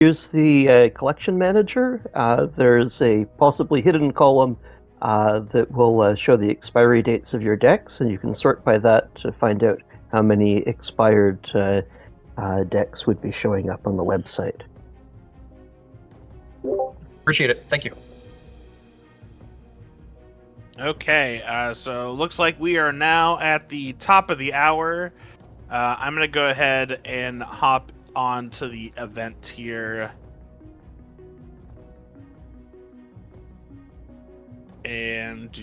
use the collection manager, there's a possibly hidden column that will show the expiry dates of your decks, and you can sort by that to find out how many expired decks would be showing up on the website. Appreciate it. Thank you. Okay, so looks like we are now at the top of the hour. I'm going to go ahead and hop on to the event here. And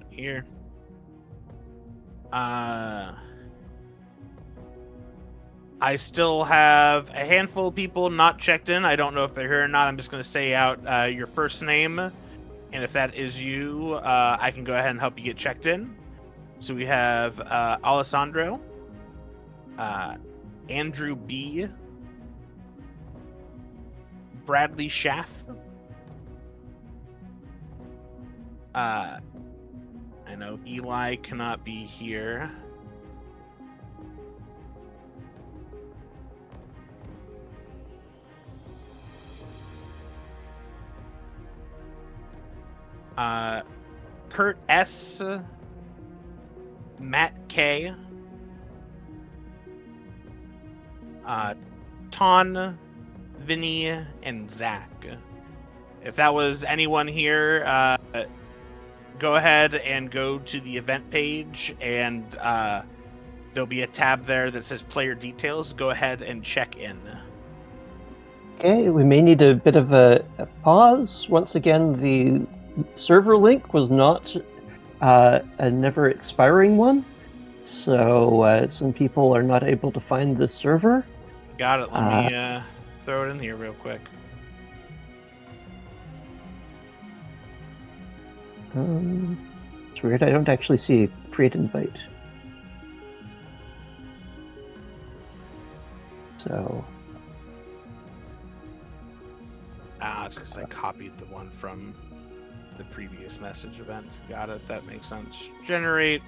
here. I still have a handful of people not checked in. I don't know if they're here or not. I'm just going to say out your first name. And if that is you, I can go ahead and help you get checked in. So we have Alessandro, Andrew B, Bradley Schaff. I know Eli cannot be here. Kurt S, Matt K, Ton, Vinny, and Zach. If that was anyone here, go ahead and go to the event page, and there'll be a tab there that says player details. Go ahead and check in. Okay, we may need a bit of a pause. Once again, the server link was not a never expiring one, so some people are not able to find this server. Got it. Let me throw it in here real quick. It's weird, I don't actually see a create invite. So... it's because I copied the one from the previous message event. Got it. That makes sense. Generate.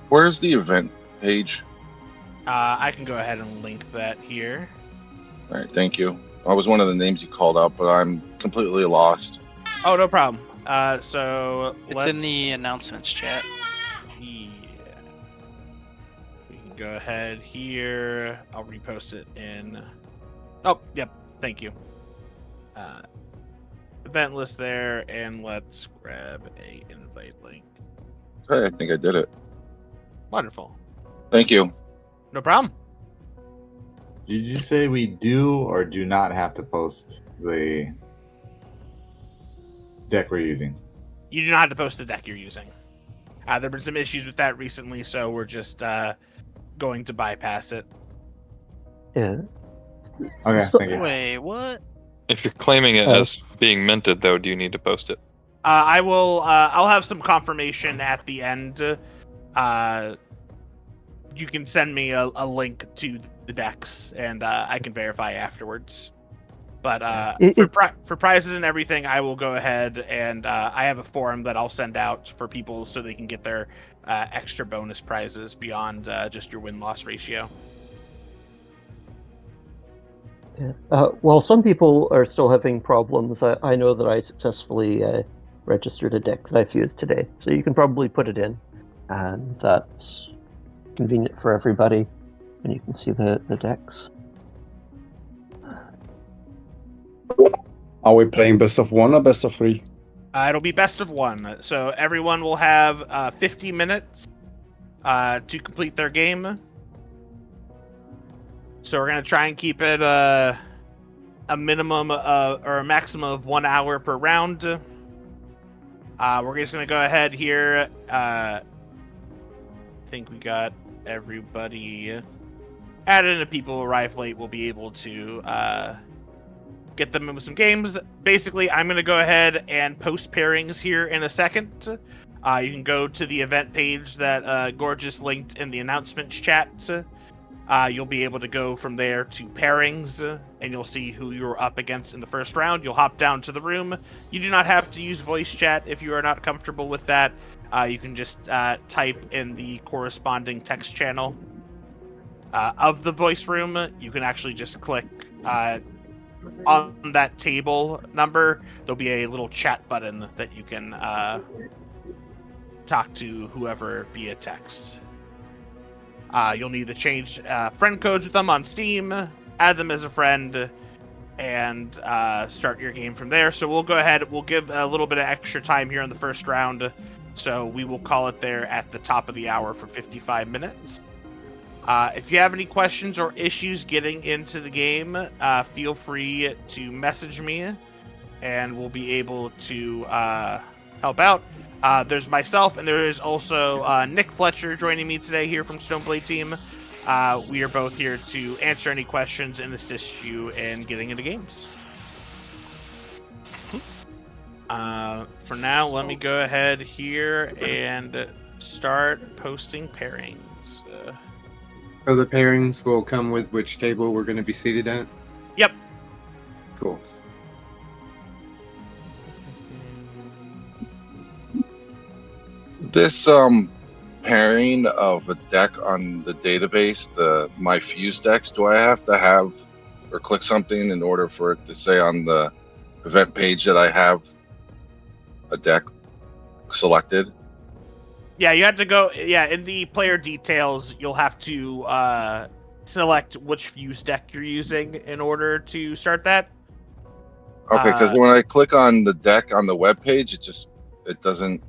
Where's the event page? I can go ahead and link that here. All right, thank you. I was one of the names you called out, but I'm completely lost. Oh, no problem. So it's in the announcements chat. Yeah. We can go ahead here. I'll repost it in. Oh, yep. Thank you. Event list there, and let's grab a invite link. Okay, I think I did it. Wonderful. Thank you. No problem. Did you say we do or do not have to post the deck we're using? You do not have to post the deck you're using. There have been some issues with that recently, so we're just going to bypass it. Yeah. Okay, thank you. Wait, what? If you're claiming it as being minted, though, do you need to post it? I will. I'll have some confirmation at the end. You can send me a link to the decks, and I can verify afterwards. But for prizes and everything, I will go ahead and I have a forum that I'll send out for people so they can get their extra bonus prizes beyond just your win-loss ratio. Yeah. Well, some people are still having problems. I know that I successfully registered a deck that I fused today, so you can probably put it in, and that's convenient for everybody, and you can see the decks. Are we playing best of 1 or best of 3? It'll be best of 1, so everyone will have 50 minutes to complete their game. So we're going to try and keep it a minimum or a maximum of 1 hour per round. We're just going to go ahead here. I think we got everybody added in. If people arrive late, we'll be able to get them with some games. Basically, I'm going to go ahead and post pairings here in a second. You can go to the event page that Gorgeous linked in the announcements chat. You'll be able to go from there to pairings, and you'll see who you're up against in the first round. You'll hop down to the room. You do not have to use voice chat if you are not comfortable with that. You can just type in the corresponding text channel of the voice room. You can actually just click on that table number. There'll be a little chat button that you can talk to whoever via text. You'll need to change friend codes with them on Steam, add them as a friend, and start your game from there. So we'll go ahead. We'll give a little bit of extra time here in the first round. So we will call it there at the top of the hour for 55 minutes. If you have any questions or issues getting into the game, feel free to message me, and we'll be able to help out. There's myself, and there is also Nick Fletcher joining me today here from Stoneblade Team. We are both here to answer any questions and assist you in getting into games. For now, let me go ahead here and start posting pairings. So the pairings will come with which table we're going to be seated at? Yep. Cool. This pairing of a deck on the database, my fuse decks, do I have to have or click something in order for it to say on the event page that I have a deck selected? Yeah, you have to go. Yeah, in the player details, you'll have to select which fuse deck you're using in order to start that. Okay, because when I click on the deck on the web page, it doesn't.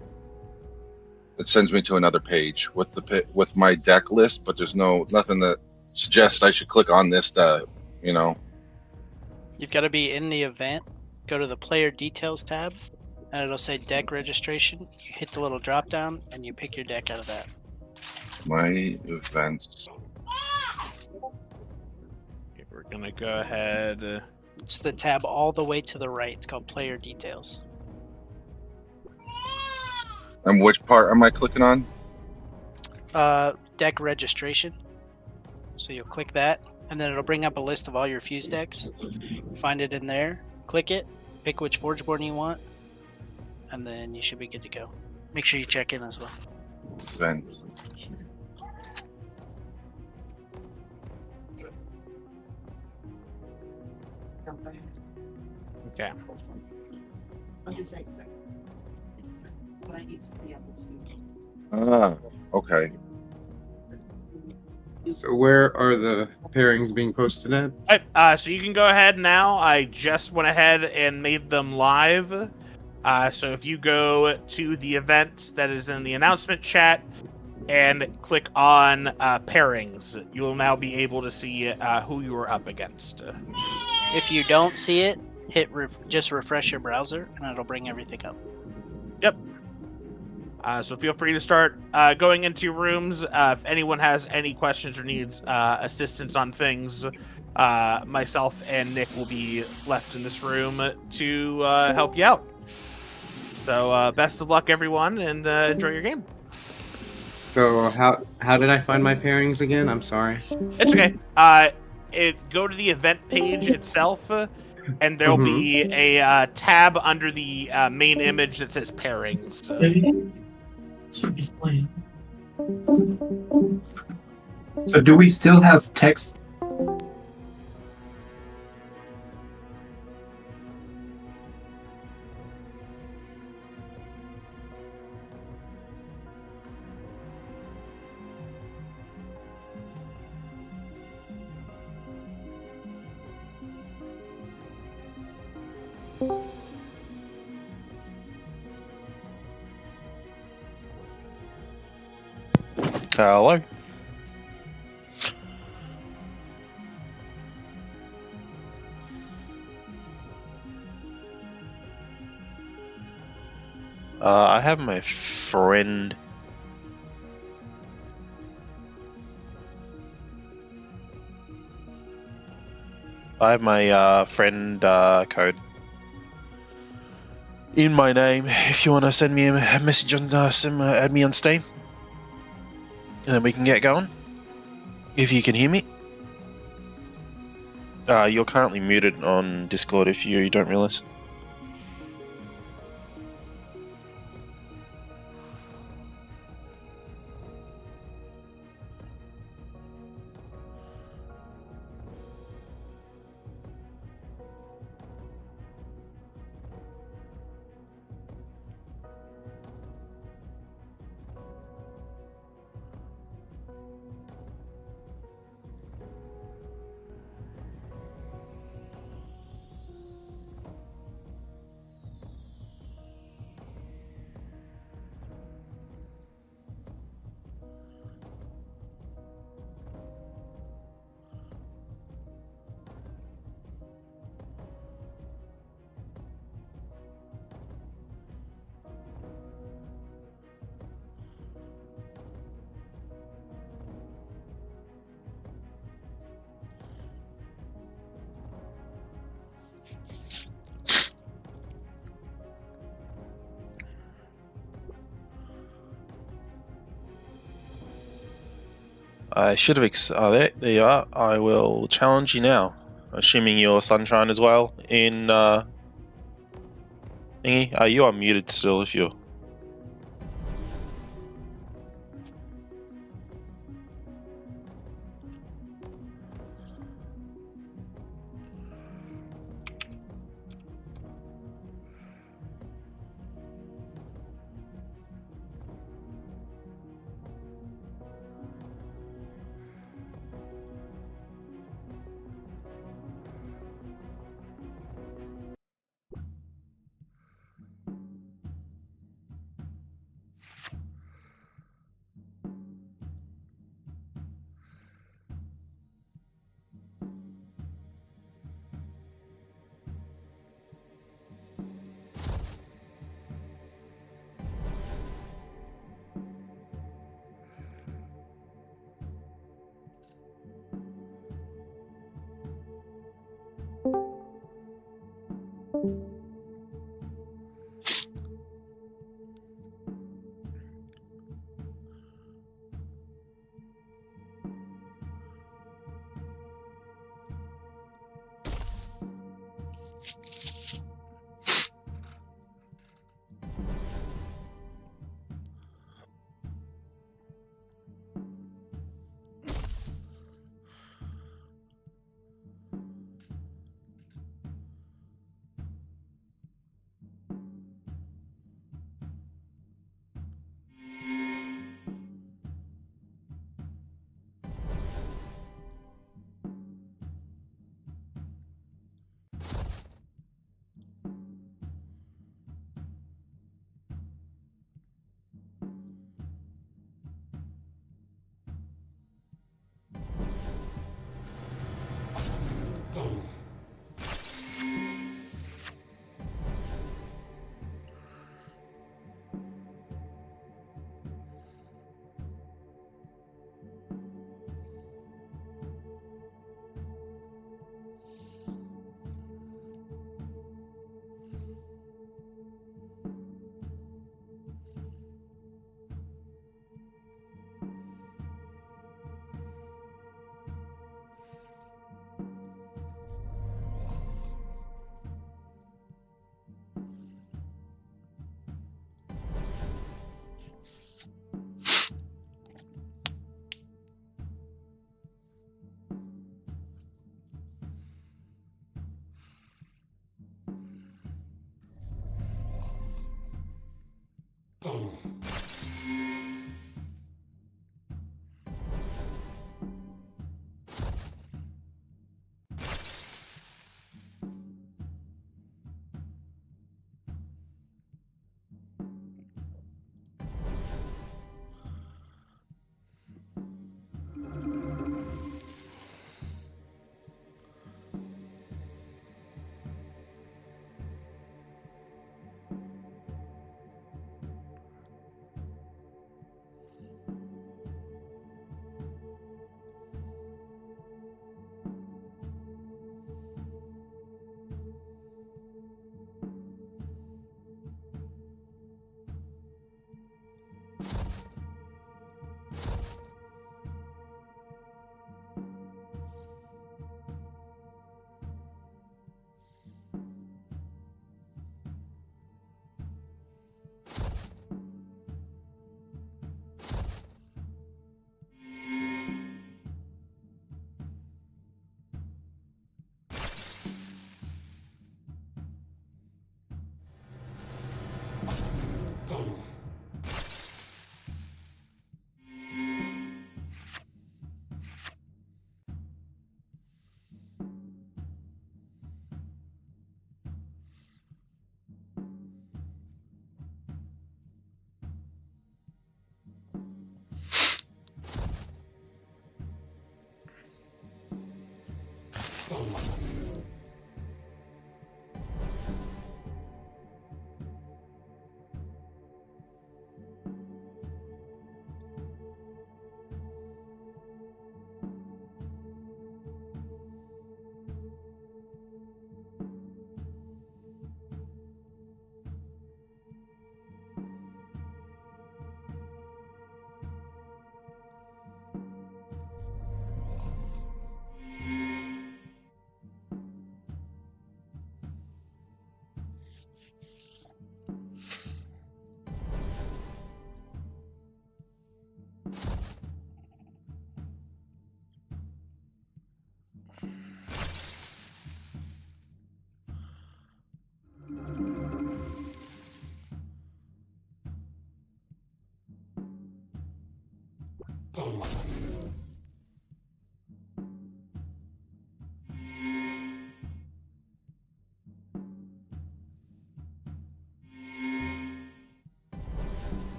It sends me to another page with my deck list, but there's nothing that suggests I should click on this. You've got to be in the event. Go to the player details tab, and it'll say deck registration. You hit the little drop down, and you pick your deck out of that. My events. Okay, we're gonna go ahead. It's the tab all the way to the right. It's called player details. And which part am I clicking on? Deck registration. So you'll click that, and then it'll bring up a list of all your fuse decks. Find it in there, click it, pick which Forgeborn you want, and then you should be good to go. Make sure you check in as well. Events. Okay. Okay. So where are the pairings being posted at? Alright, so you can go ahead now. I just went ahead and made them live. So if you go to the event that is in the announcement chat and click on pairings, you will now be able to see who you are up against. If you don't see it, hit just refresh your browser, and it'll bring everything up. Yep. So feel free to start going into your rooms. If anyone has any questions or needs assistance on things, myself and Nick will be left in this room to help you out. So best of luck, everyone, and enjoy your game. So how did I find my pairings again? I'm sorry. It's okay. Go to the event page itself, and there'll be a tab under the main image that says pairings. So do we still have text? Hello. I have my friend. I have my friend code in my name. If you want to send me a message on, add me on Steam, and then we can get going. If you can hear me. You're currently muted on Discord if you don't realize. I should have. There you are. I will challenge you now. Assuming you're Sunshine as well in thingy. You are muted still if you're.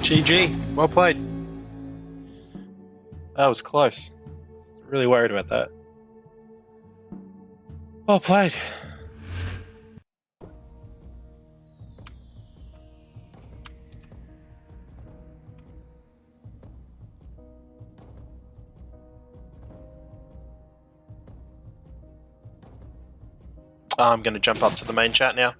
GG. Well played. That was close. I was really worried about that. Well played. I'm going to jump up to the main chat now.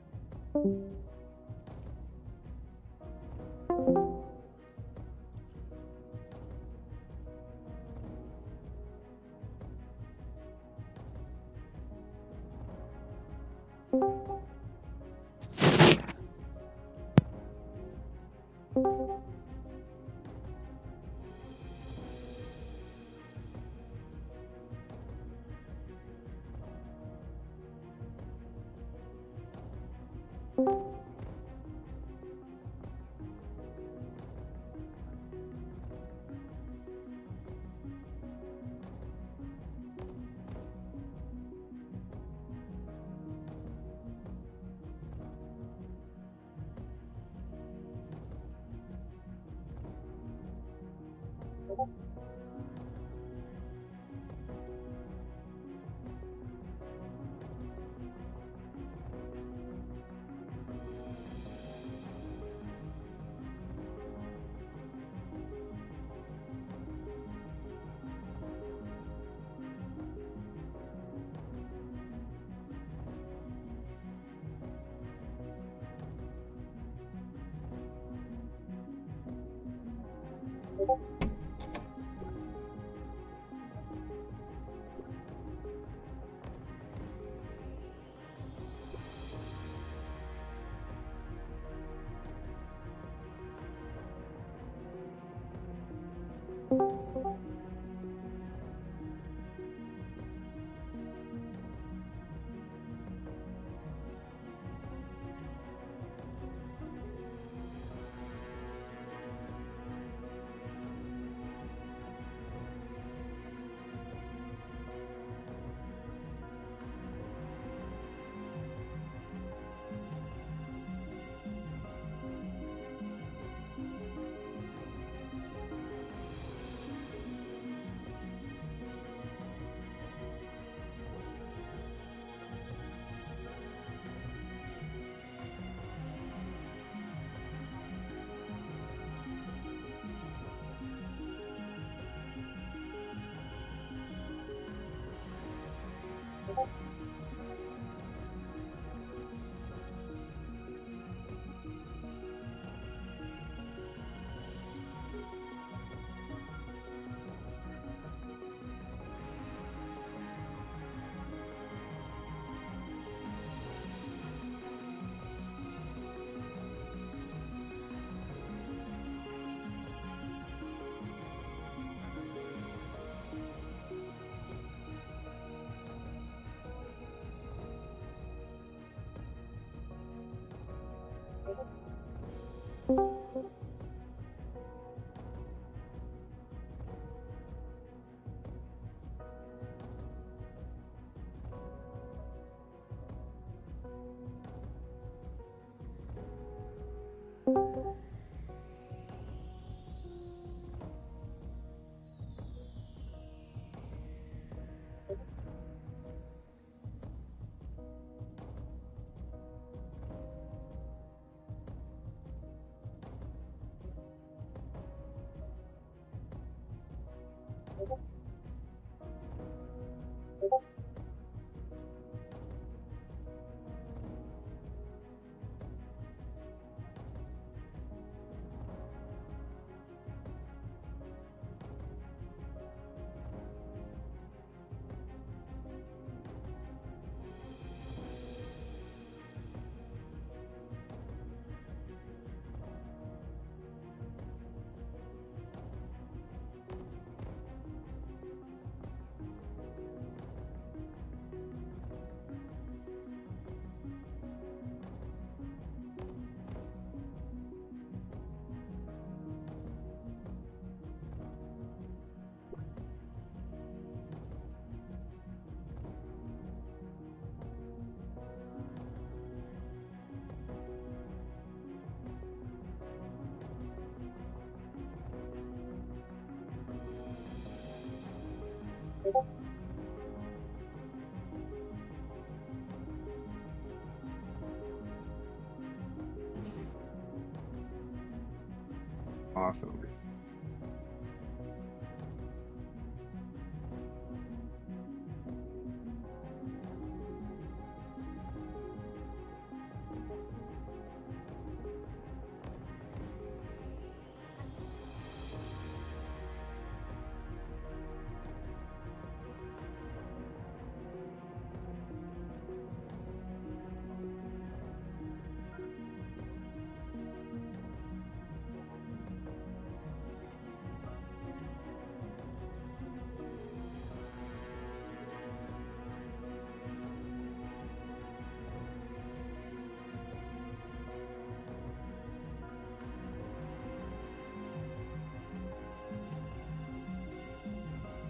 Awesome.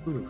Ooh.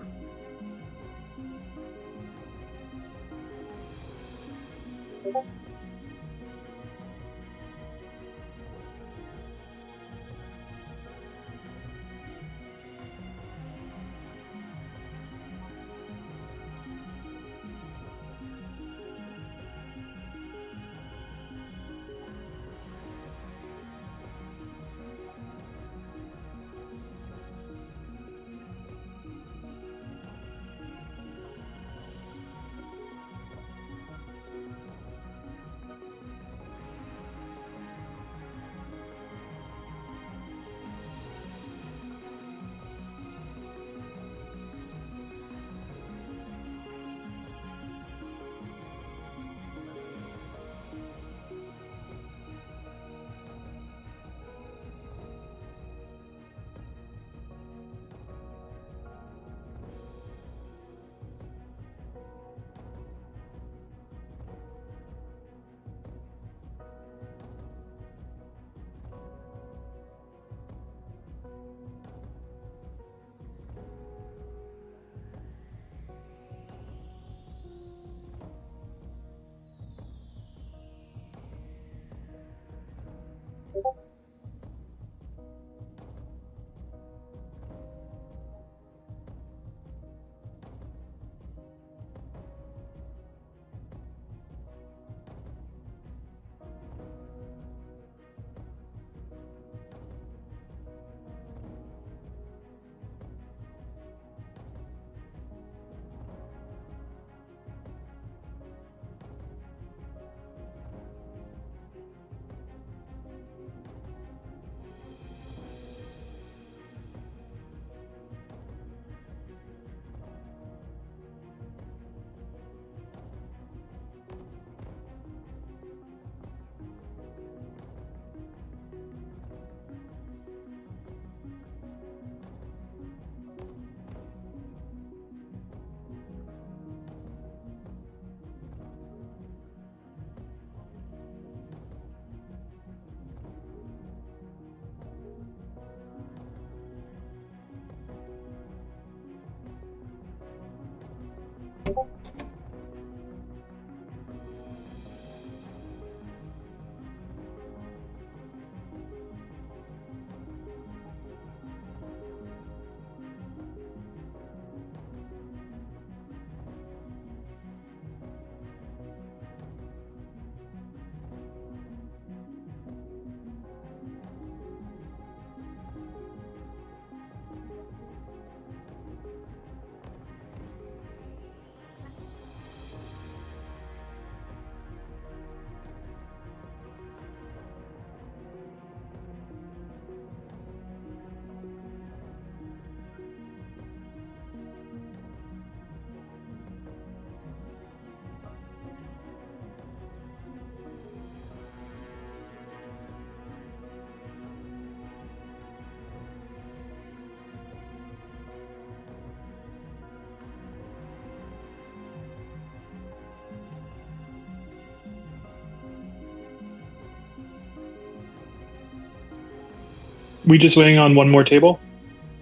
We just waiting on one more table?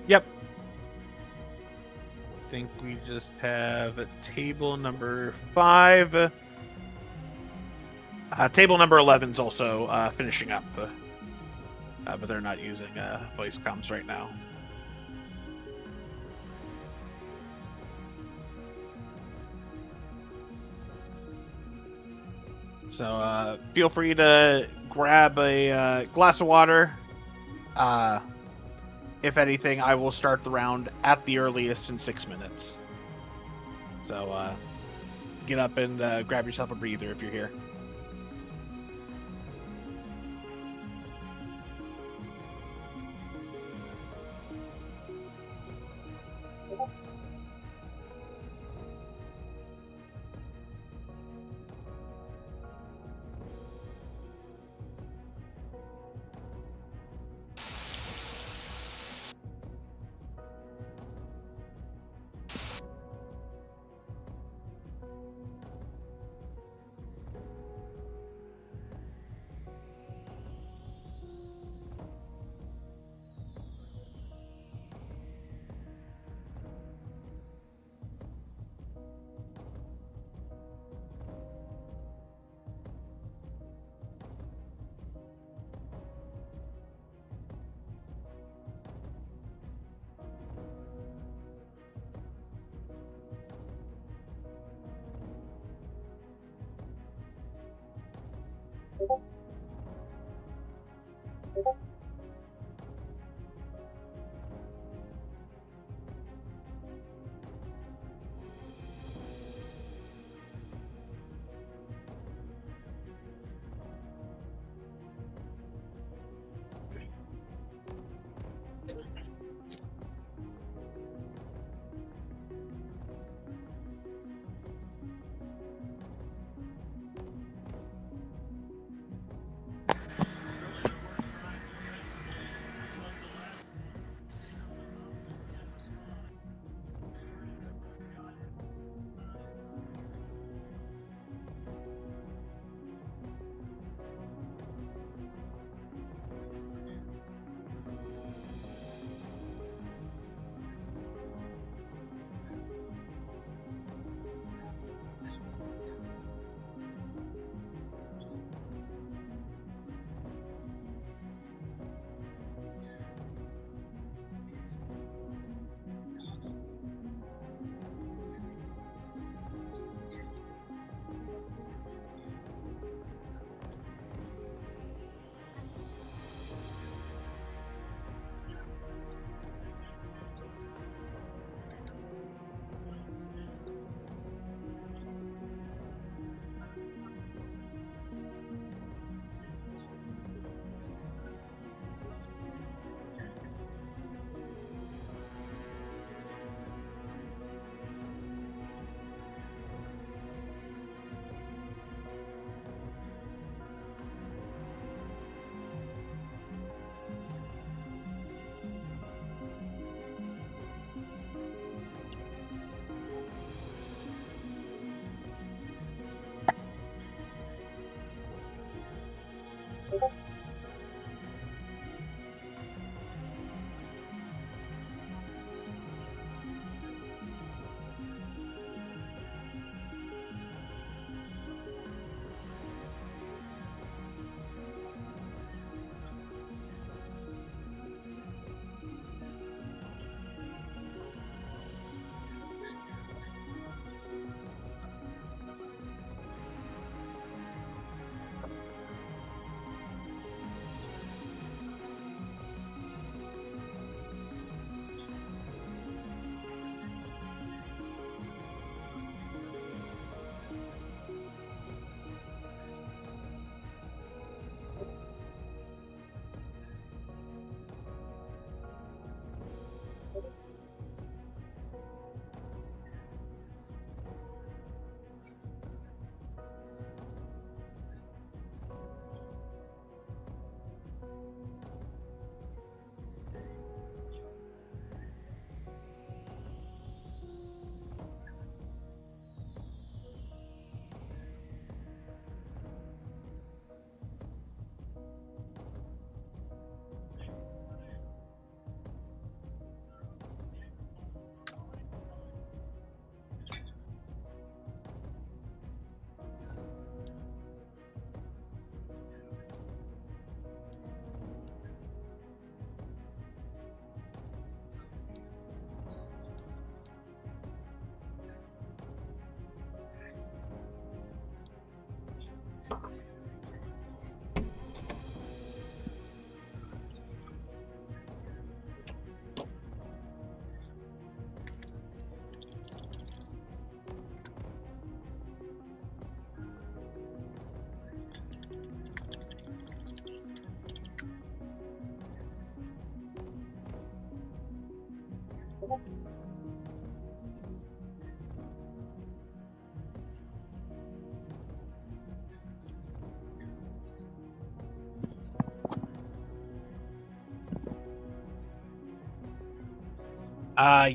Yep. I think we just have table number 5. Table number 11's also finishing up, but they're not using voice comms right now. So feel free to grab a glass of water. If anything, I will start the round at the earliest in 6 minutes. So get up and grab yourself a breather if you're here.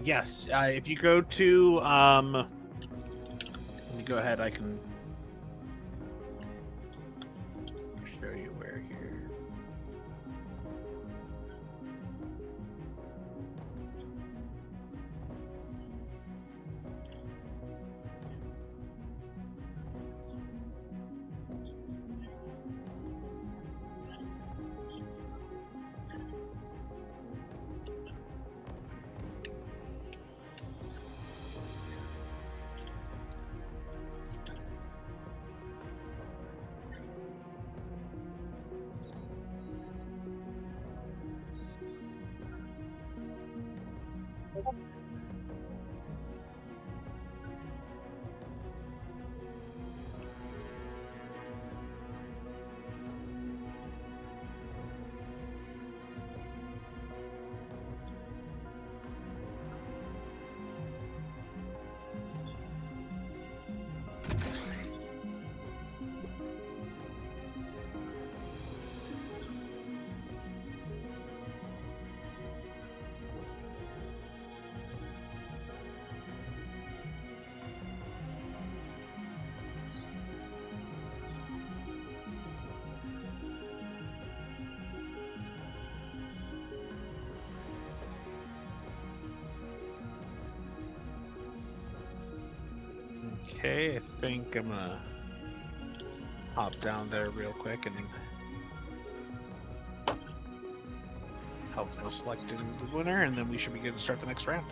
Yes. If you go to let me go ahead. I can show you where here. Okay, I think I'm gonna hop down there real quick and help with selecting the winner, and then we should be good to start the next round.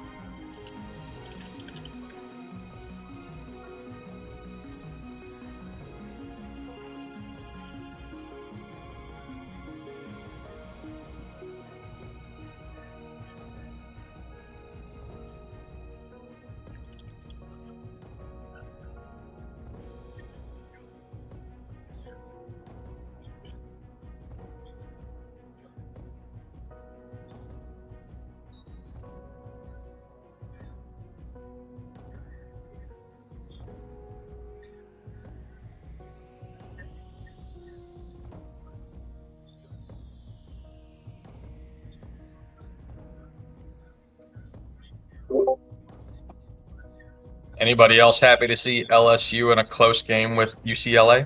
Anybody else happy to see LSU in a close game with UCLA?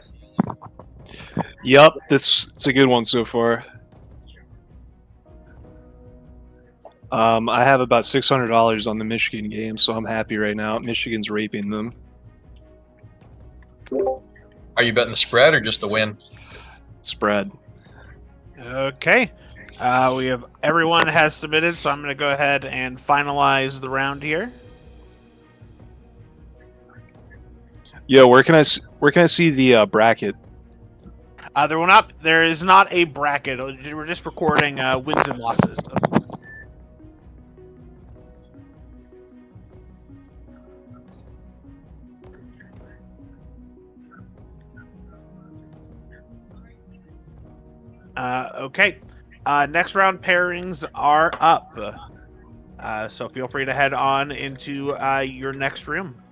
Yep, it's a good one so far. I have about $600 on the Michigan game, so I'm happy right now. Michigan's raping them. Are you betting the spread or just the win? Spread. Okay. We have everyone has submitted, so I'm going to go ahead and finalize the round here. Yo, where can I see the bracket? There is not a bracket. We're just recording wins and losses. Okay. Next round pairings are up. So feel free to head on into your next room.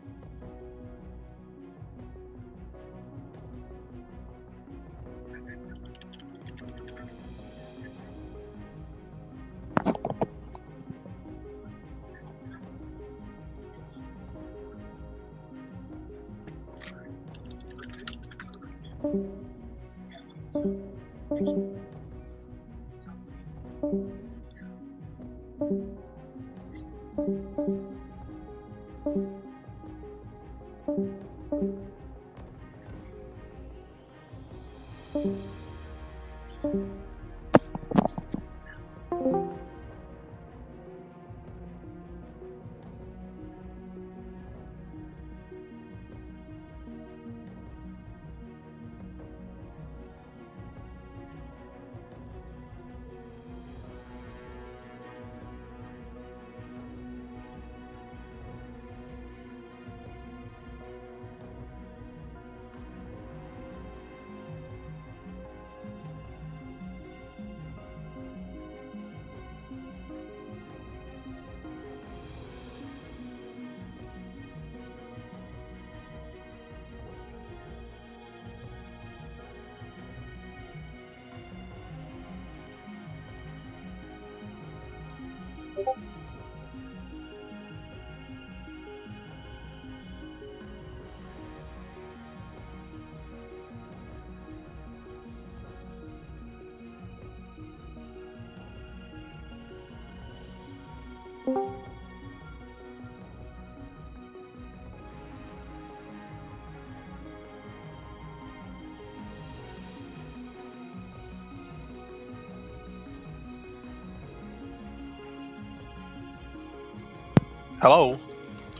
Hello.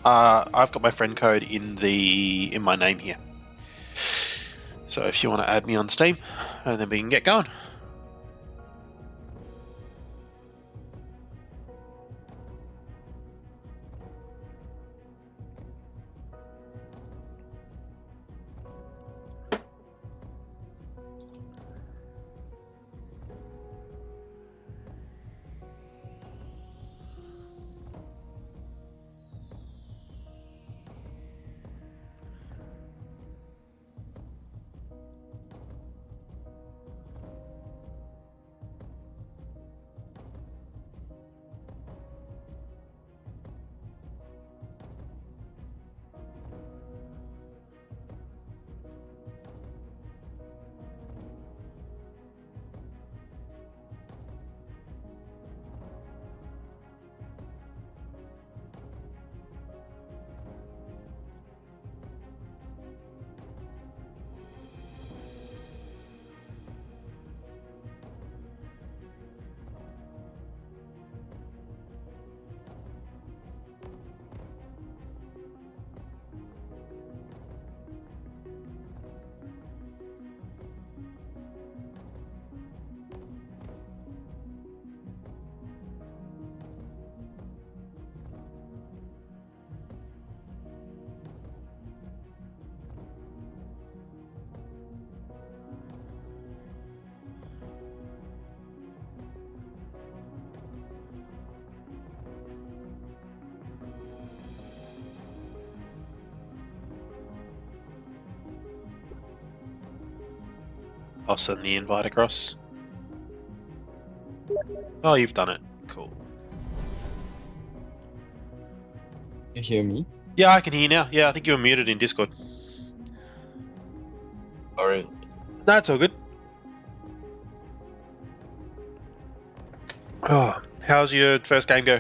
I've got my friend code in my name here. So if you want to add me on Steam, and then we can get going. I'll send the invite across. Oh, you've done it. Cool. You hear me? Yeah, I can hear you now. Yeah, I think you were muted in Discord. Alright. That's all good. Oh, how's your first game go?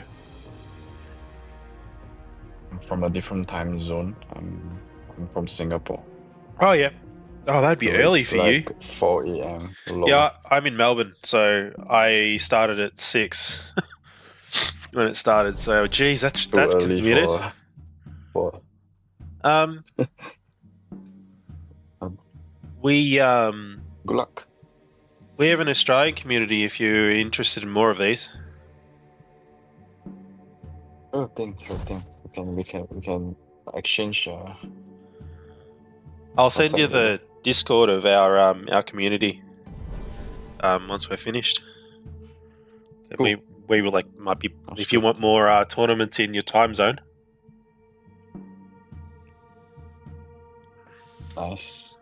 I'm from a different time zone. I'm from Singapore. Oh, yeah. Oh, that'd be So early it's for like you. 4 a.m. Yeah, I'm in Melbourne, so I started at 6 when it started. So, geez, that's Too early committed. for We good luck. we have an Australian community if you're interested in more of these. Sure thing. We can exchange. I'll send you contact later. the Discord of our community once we're finished. Cool. We will might be That's if you good. want more tournaments in your time zone. Nice.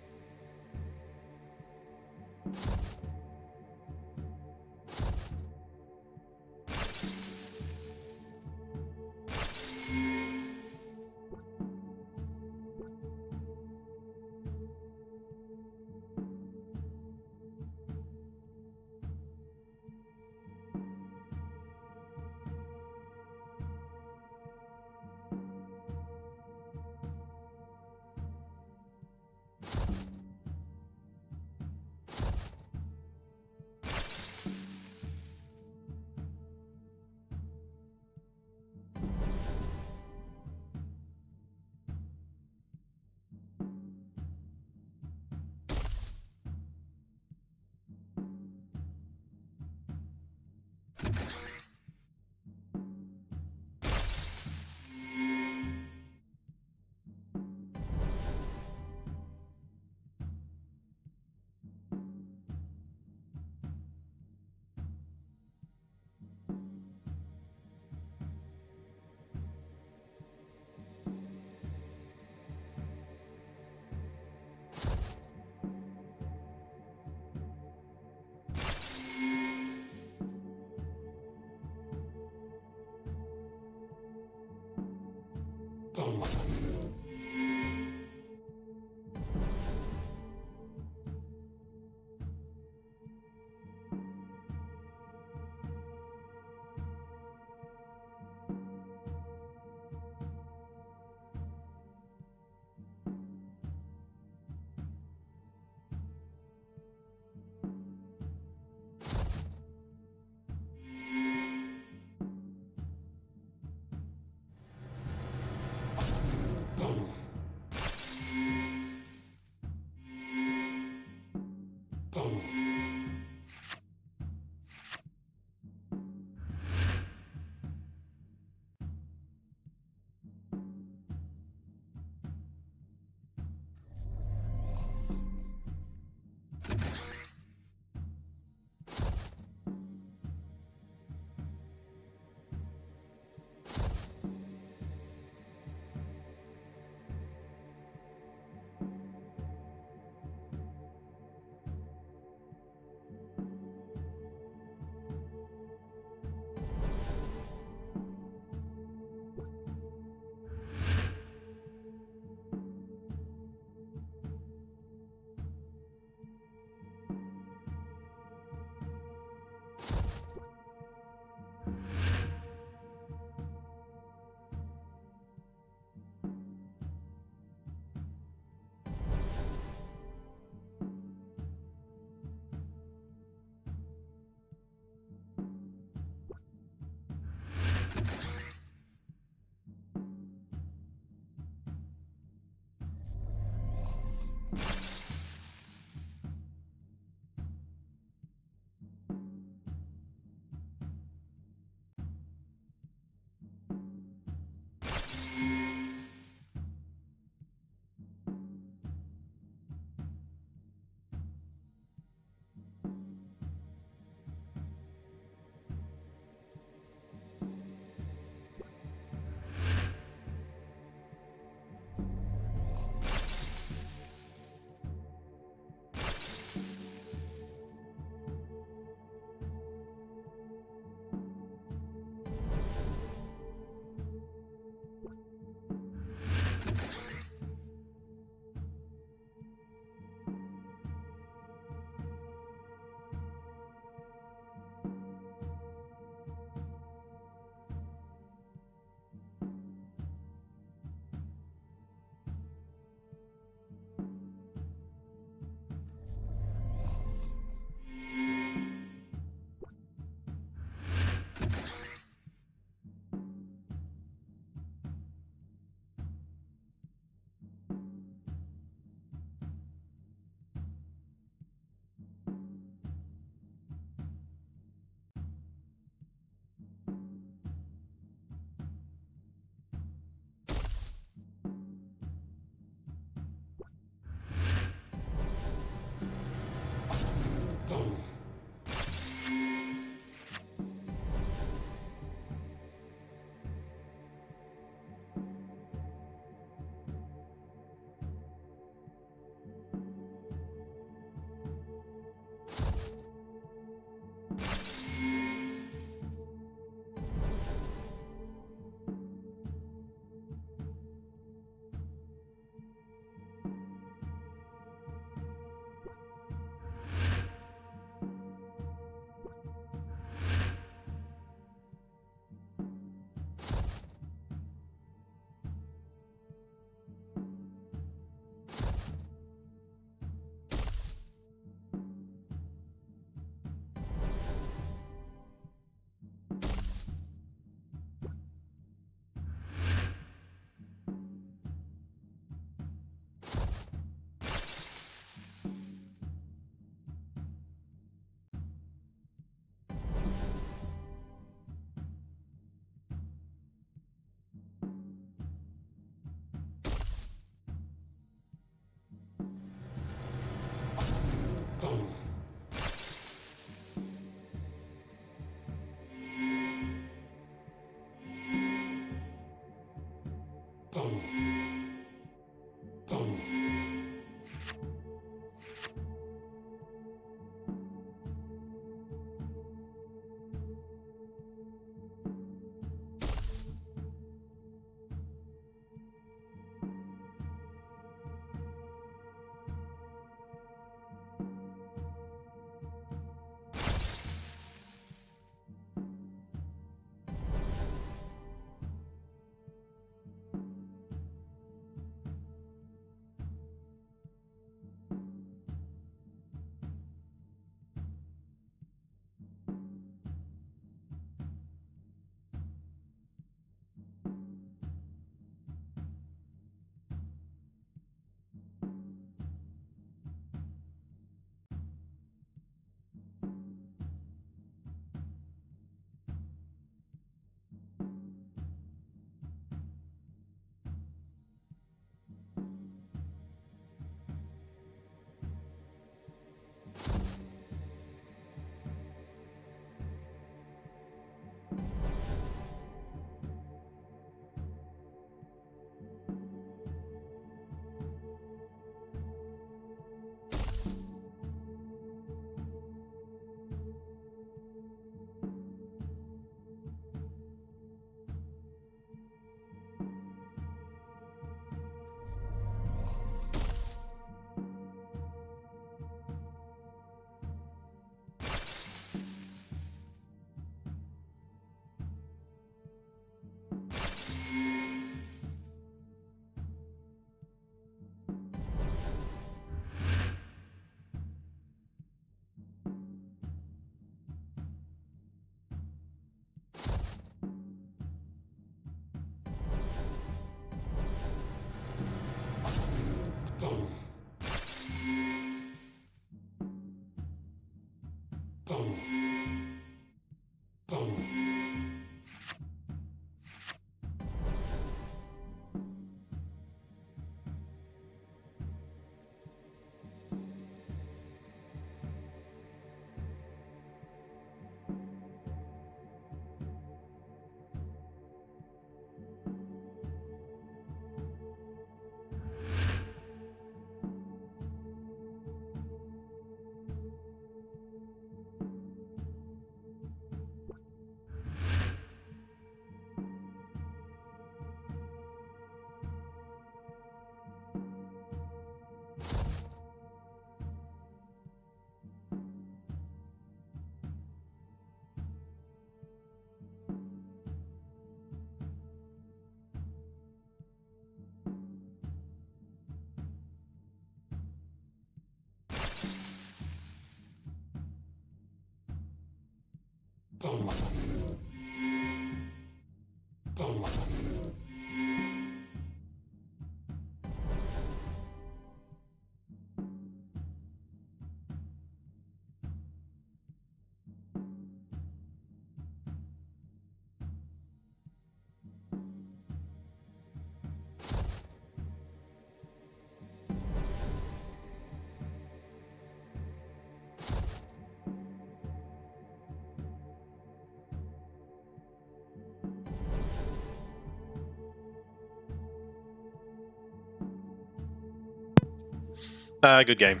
Good game.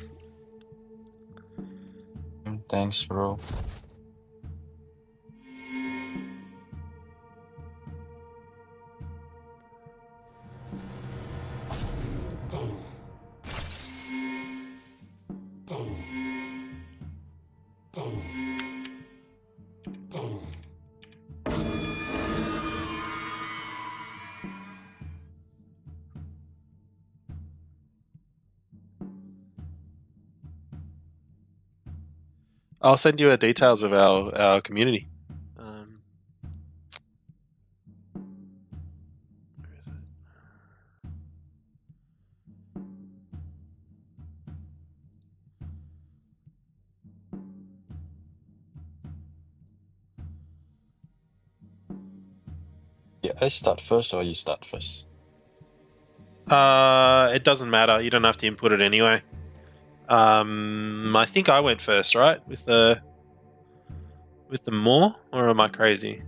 Thanks, bro. I'll send you details of our community. Where is it? Yeah, I start first or you start first? It doesn't matter. You don't have to input it anyway. I think I went first, right? With the more, or am I crazy?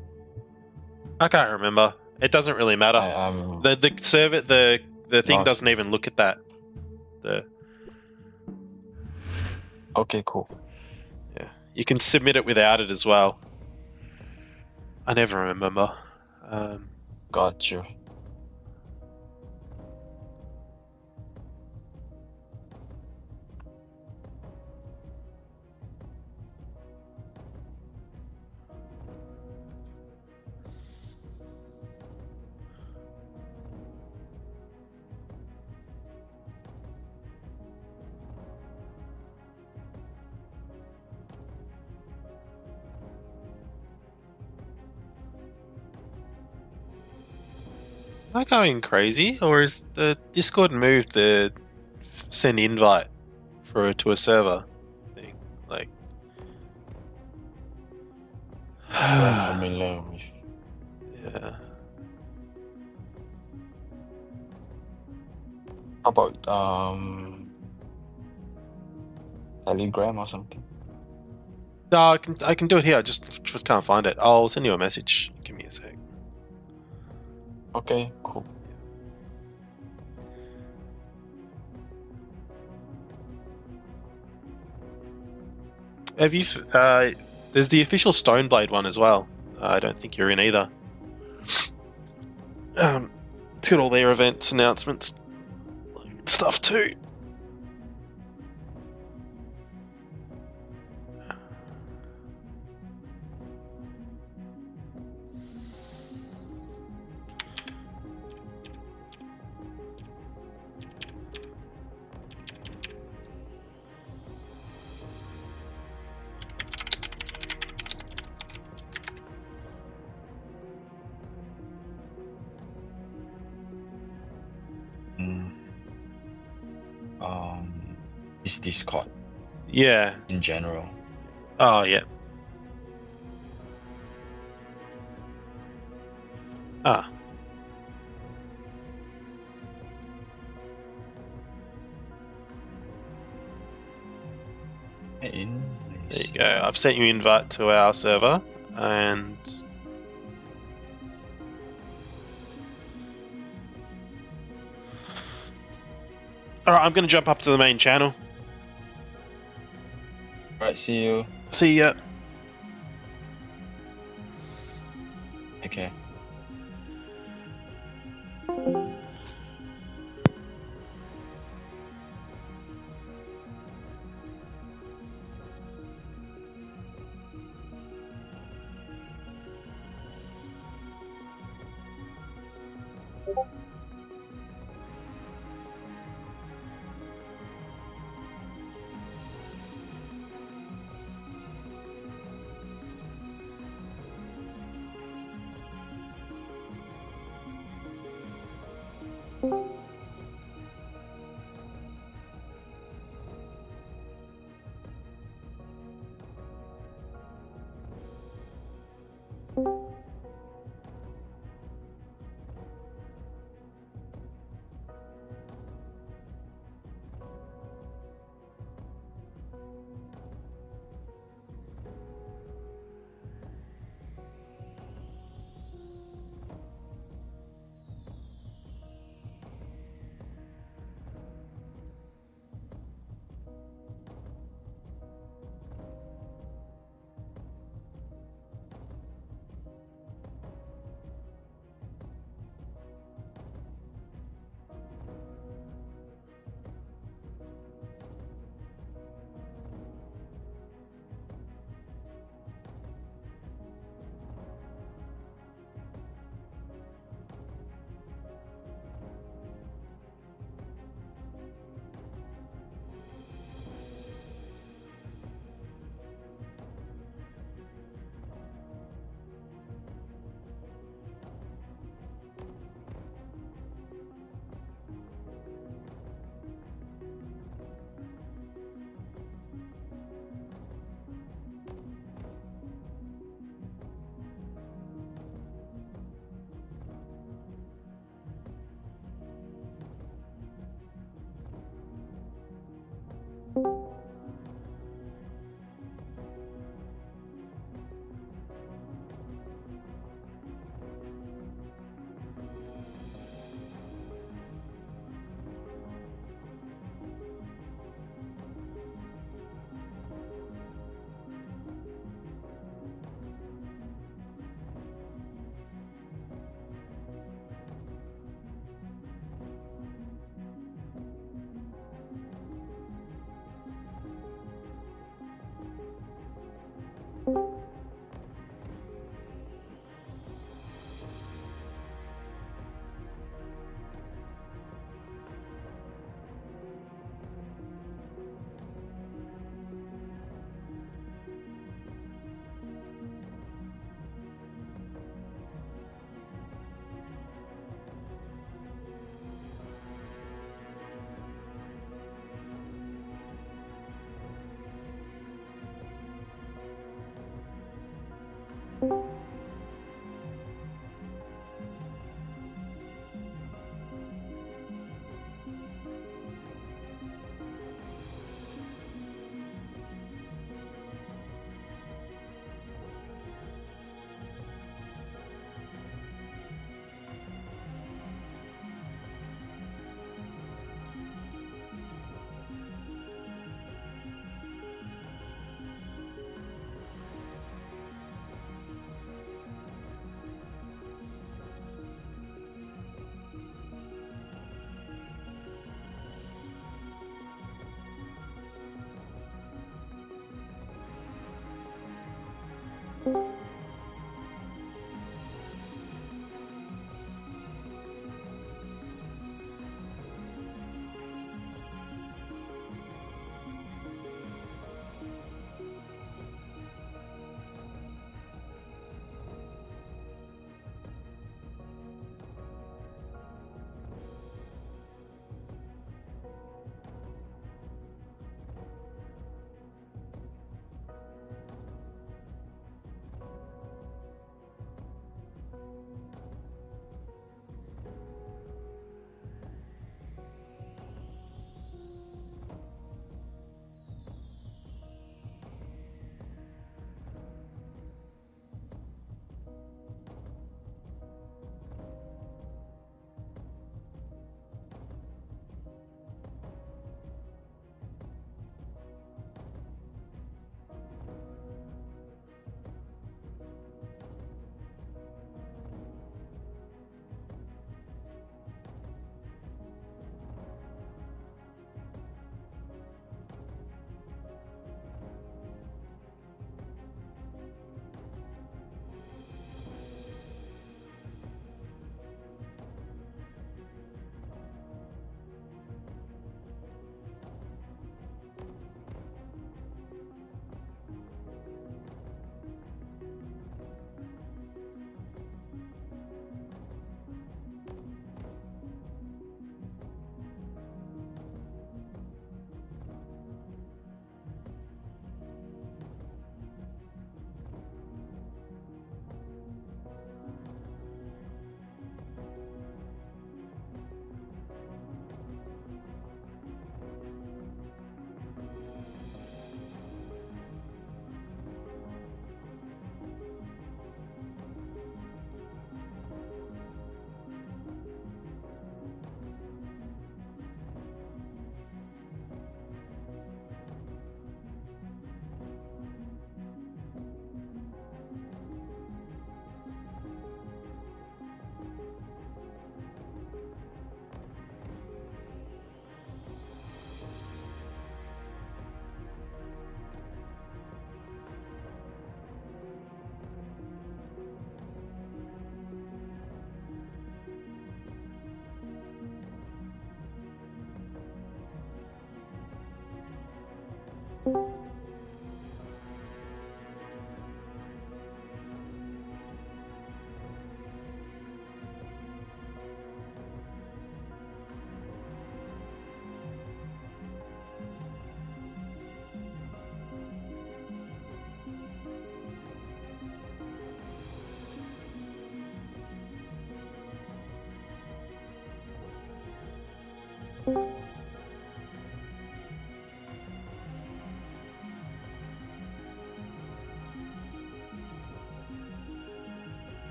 I can't remember. It doesn't really matter. The server, the thing doesn't even look at that. Okay, cool. Yeah, you can submit it without it as well. I never remember. Got you. Am I going crazy, or is the Discord moved the send invite to a server thing? Like, Very familiar with. Yeah. How about Telegram or something? No, I can do it here. I just can't find it. I'll send you a message. Give me a sec. Okay, cool. Have you? There's the official Stoneblade one as well. I don't think you're in either. It's got all their events, announcements, stuff too. Is Discord? Yeah. In general. Oh yeah. Ah. There you go. I've sent you an invite to our server, and all right, I'm going to jump up to the main channel. Alright, see you. See ya. Okay.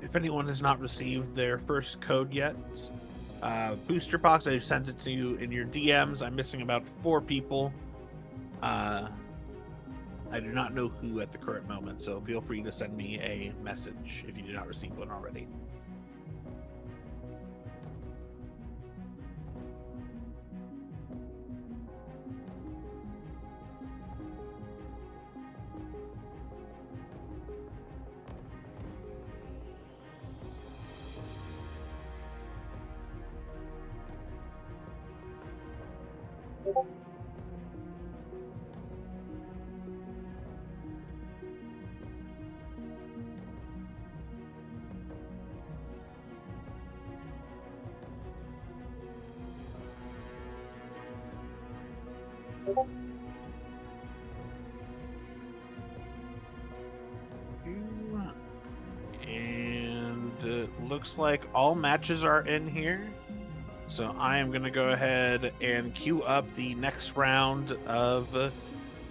If anyone has not received their first code yet, Booster Box, I've sent it to you in your DMs. I'm missing about 4 people. I do not know who at the current moment, so feel free to send me a message if you did not receive one already. And it looks like all matches are in here. So I am going to go ahead and queue up the next round of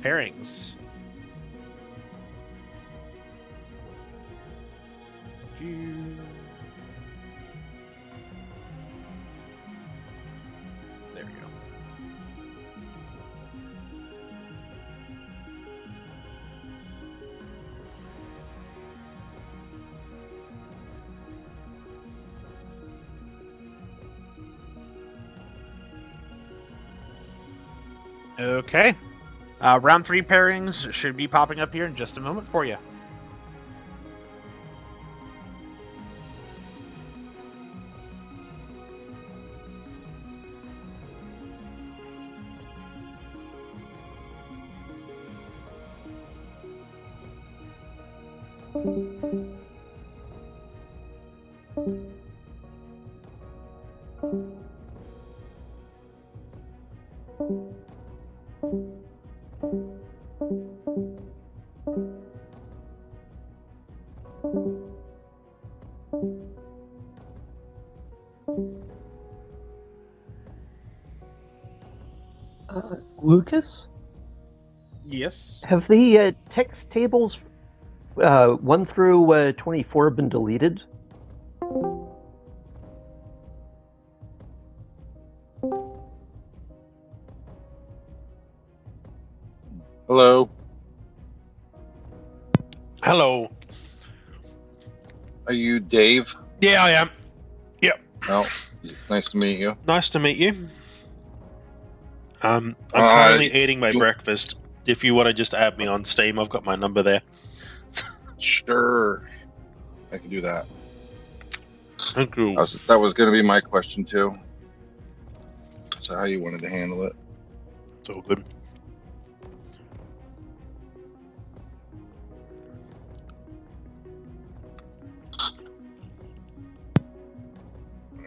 pairings. There we go. Okay. Round 3 pairings should be popping up here in just a moment for you. Lucas? Yes. Have the text tables 1 through 24 been deleted? Hello. Hello. Are you Dave? Yeah, I am. Yep. Oh, nice to meet you. Nice to meet you. I'm currently eating my breakfast. If you want to just add me on Steam, I've got my number there. Sure. I can do that. Thank you. That was going to be my question, too. So how you wanted to handle it. It's all good.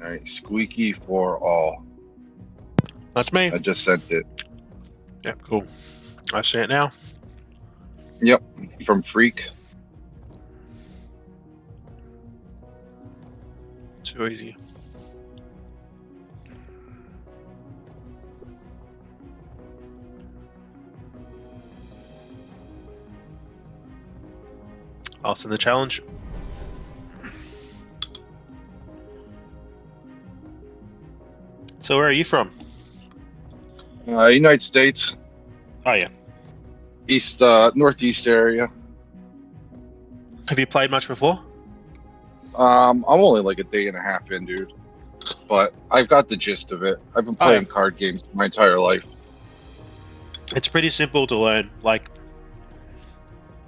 All right, squeaky for all. That's me. I just sent it. Yep, cool. I see it now. Yep, from Freak. Too easy. I'll send the challenge. So where are you from? United States. Oh yeah. East, northeast area. Have you played much before? I'm only like a day and a half in, dude. But I've got the gist of it. I've been playing card games my entire life. It's pretty simple to learn. Like,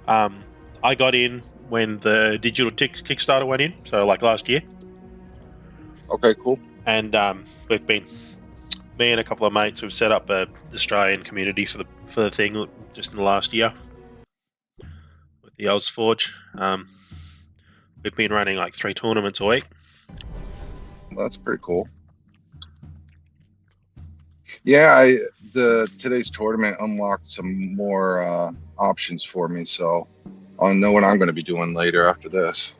I got in when the digital Kickstarter went in, so like last year. Okay, cool. And we've been, me and a couple of mates have set up a Australian community for the thing just in the last year with the Solforge. We've been running like 3 tournaments a week. Well, that's pretty cool. Yeah, today's tournament unlocked some more options for me, so I'll know what I'm going to be doing later after this.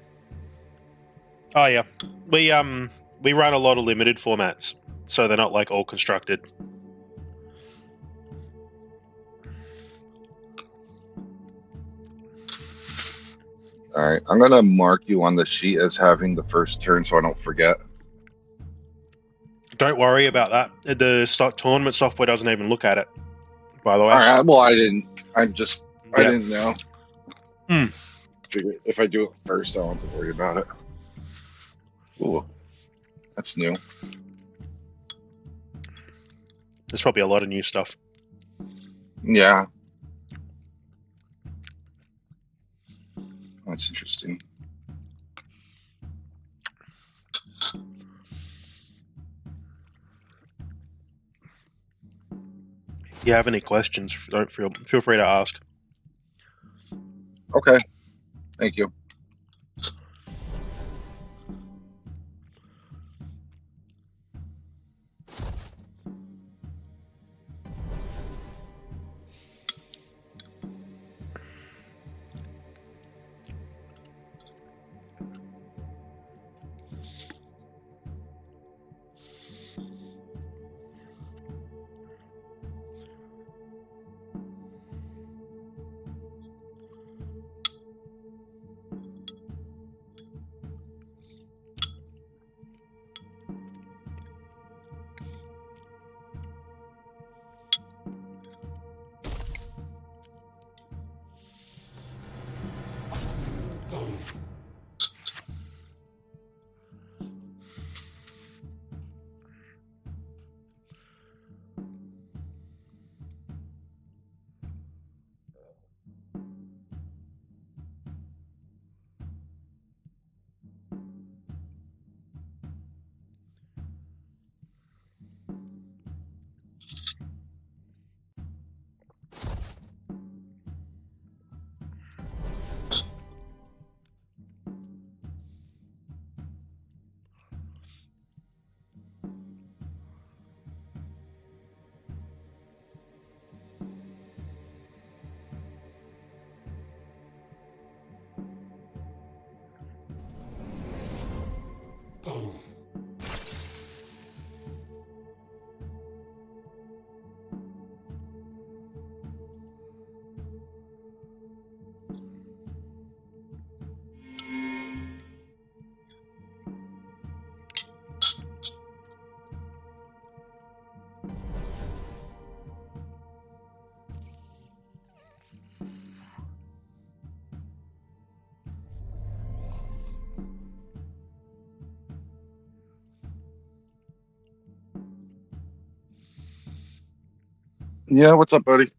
Oh yeah, we run a lot of limited formats, so they're not like all constructed. All right, I'm going to mark you on the sheet as having the first turn so I don't forget. Don't worry about that. The tournament software doesn't even look at it, by the way. All right, well, I didn't know. Figure if I do it first, I don't have to worry about it. Ooh, that's new. There's probably a lot of new stuff. Yeah. That's interesting. If you have any questions, don't feel free to ask. Okay. Thank you. Yeah, what's up, buddy?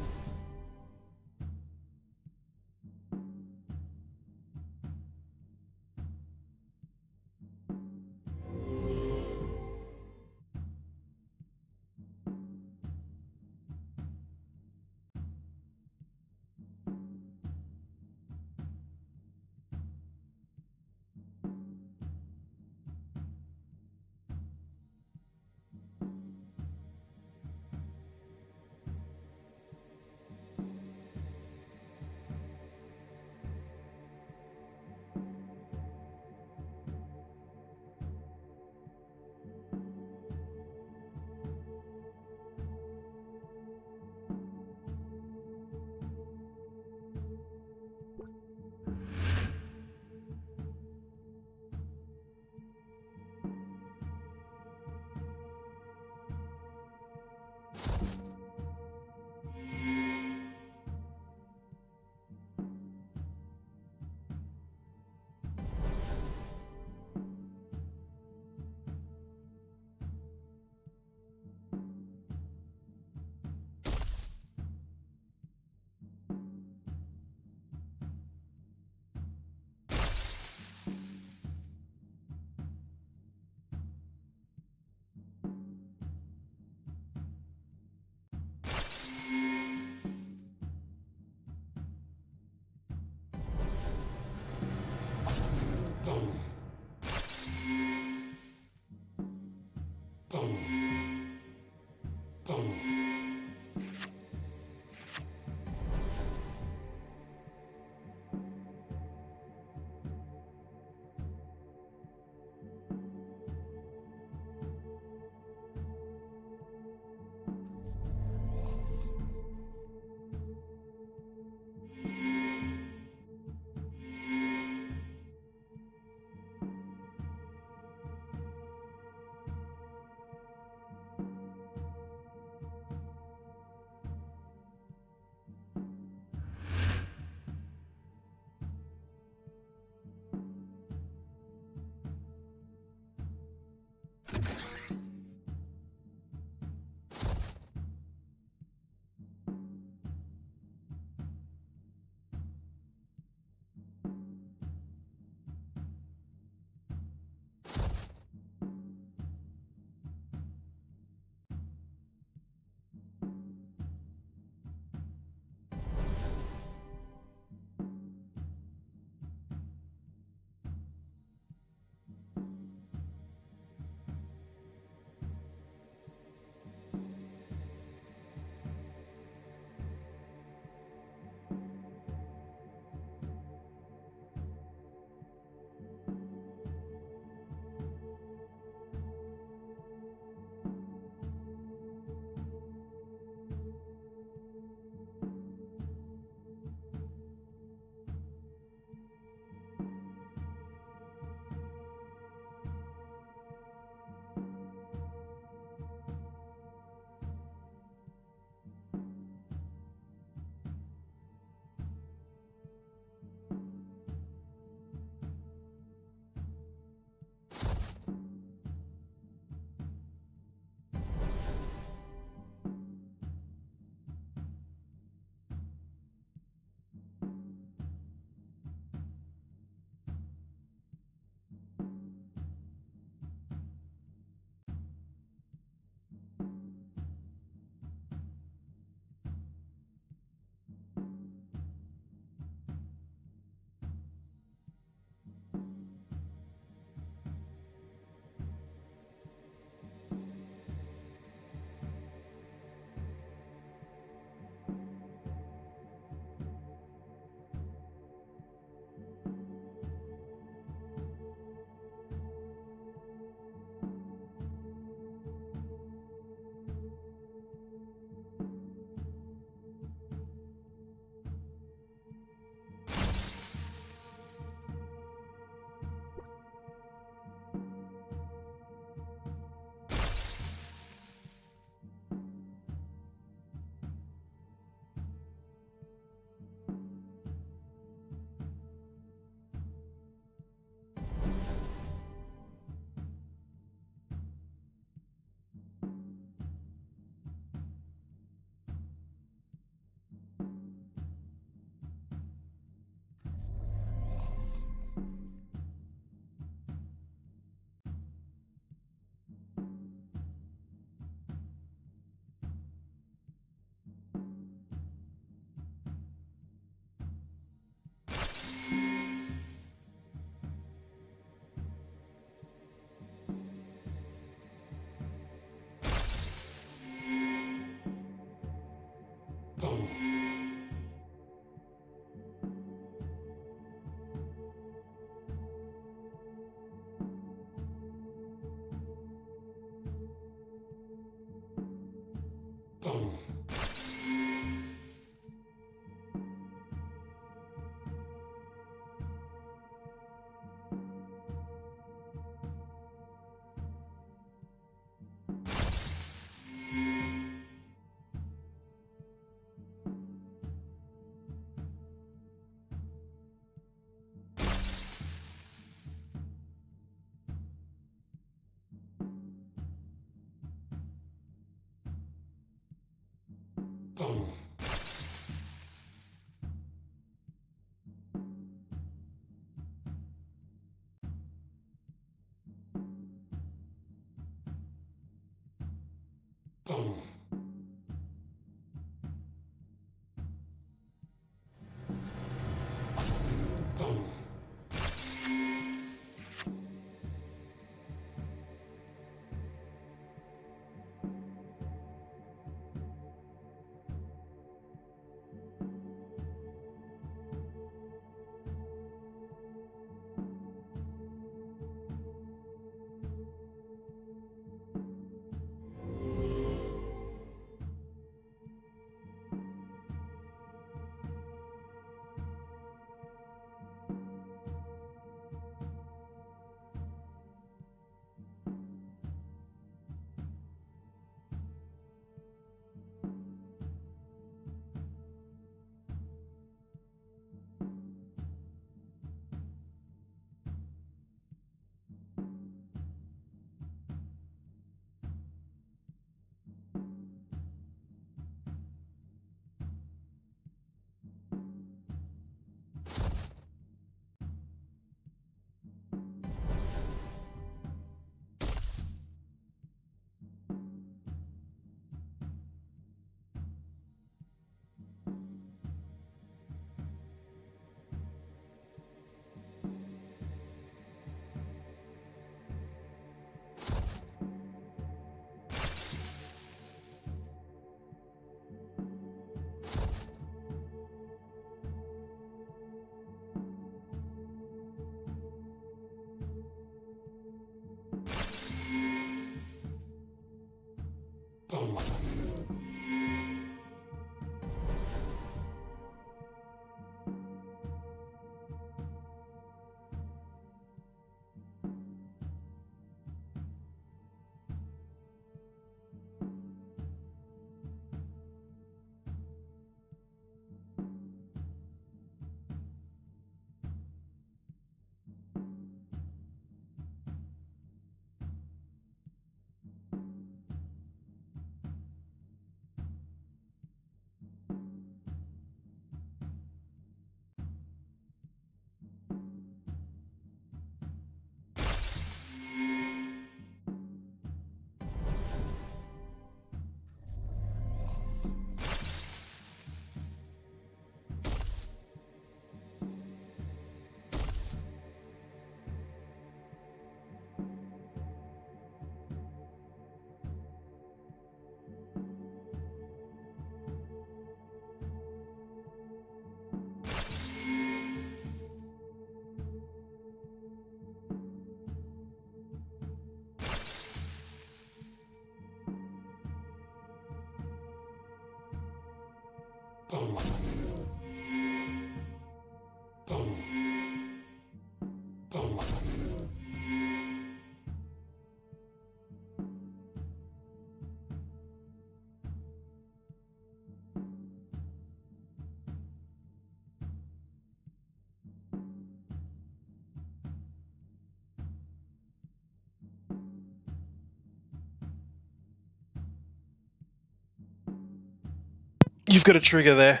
You've got a trigger there.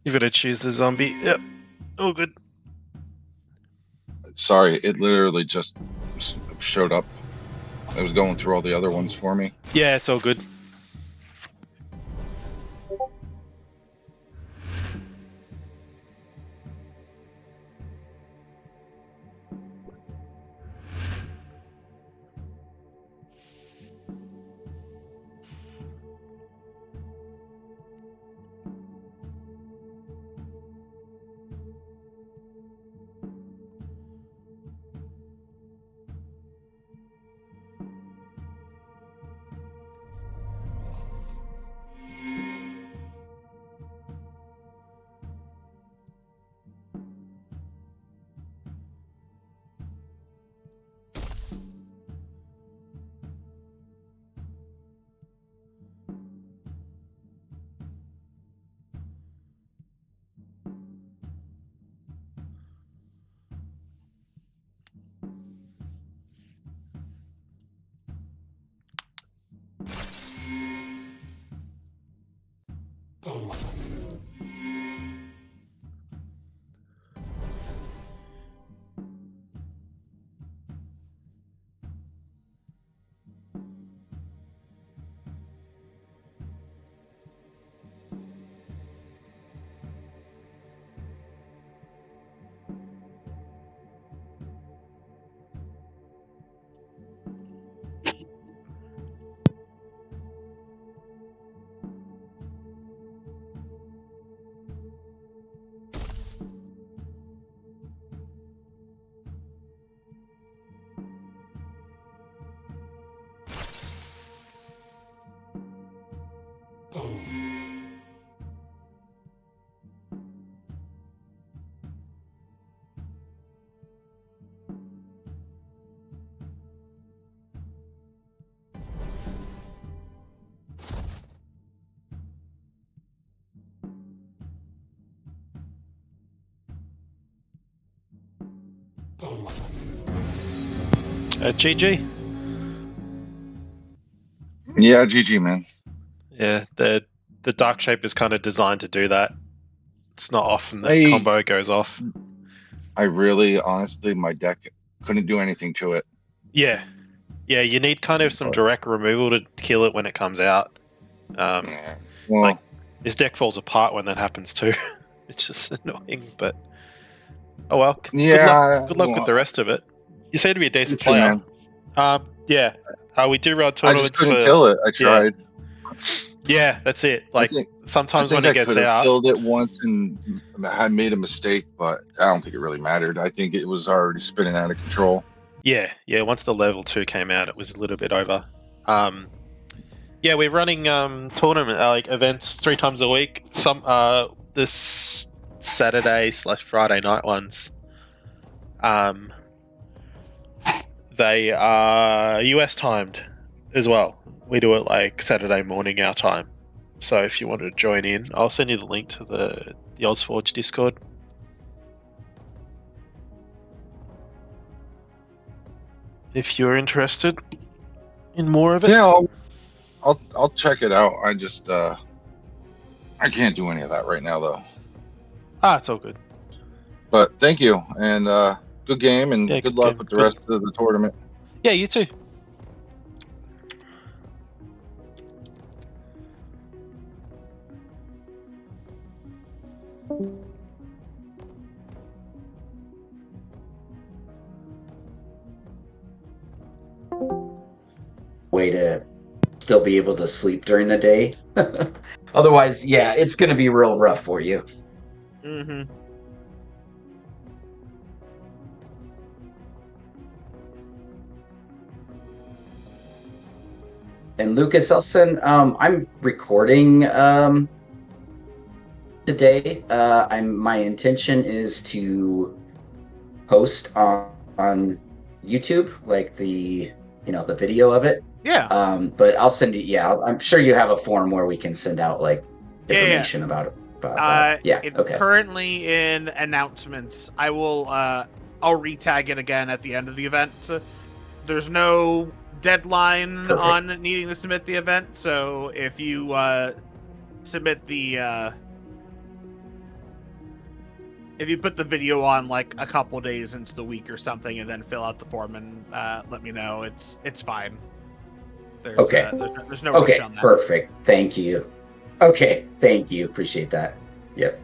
You've got to choose the zombie. Yep. All good. Sorry, it literally just showed up. I was going through all the other ones for me. Yeah, it's all good. GG. Yeah, GG, man. Yeah, the dark shape is kind of designed to do that. It's not often that combo goes off. I really, honestly, my deck couldn't do anything to it. Yeah. Yeah, you need kind of some direct removal to kill it when it comes out. Well, like, his deck falls apart when that happens too. It's just annoying, but... Oh well. Yeah. Good luck with the rest of it. You seem to be a decent too, player. man. Yeah. We do run I tournaments just couldn't kill it. I tried. Yeah, that's it. Like, sometimes when I it gets could have out... killed it once and had made a mistake, but I don't think it really mattered. I think it was already spinning out of control. Yeah, once the level 2 came out, it was a little bit over. Yeah, we're running tournament events 3 times a week. Some this Saturday/Friday night ones. They are US timed as well. We do it like Saturday morning our time. So if you want to join in, I'll send you the link to the Solforge Discord. If you're interested in more of it. Yeah, I'll check it out. I just I can't do any of that right now though. It's all good. But thank you, and good game, and Yeah, good luck with the rest of the tournament. Yeah, you too. Way to still be able to sleep during the day. Otherwise, yeah, it's going to be real rough for you. Mm-hmm. And Lucas, I'll send. I'm recording today. My intention is to post on YouTube, like the video of it. Yeah. But I'll send you. Yeah, I'm sure you have a form where we can send out like information about that. Yeah. It's Okay. currently in announcements. I will. I'll retag it again at the end of the event. There's no deadline on needing to submit the event, so if you submit the if you put the video on like a couple days into the week or something, and then fill out the form and let me know, it's fine. There's no rush on that. Perfect. Thank you. Okay, thank you. Appreciate that. Yep.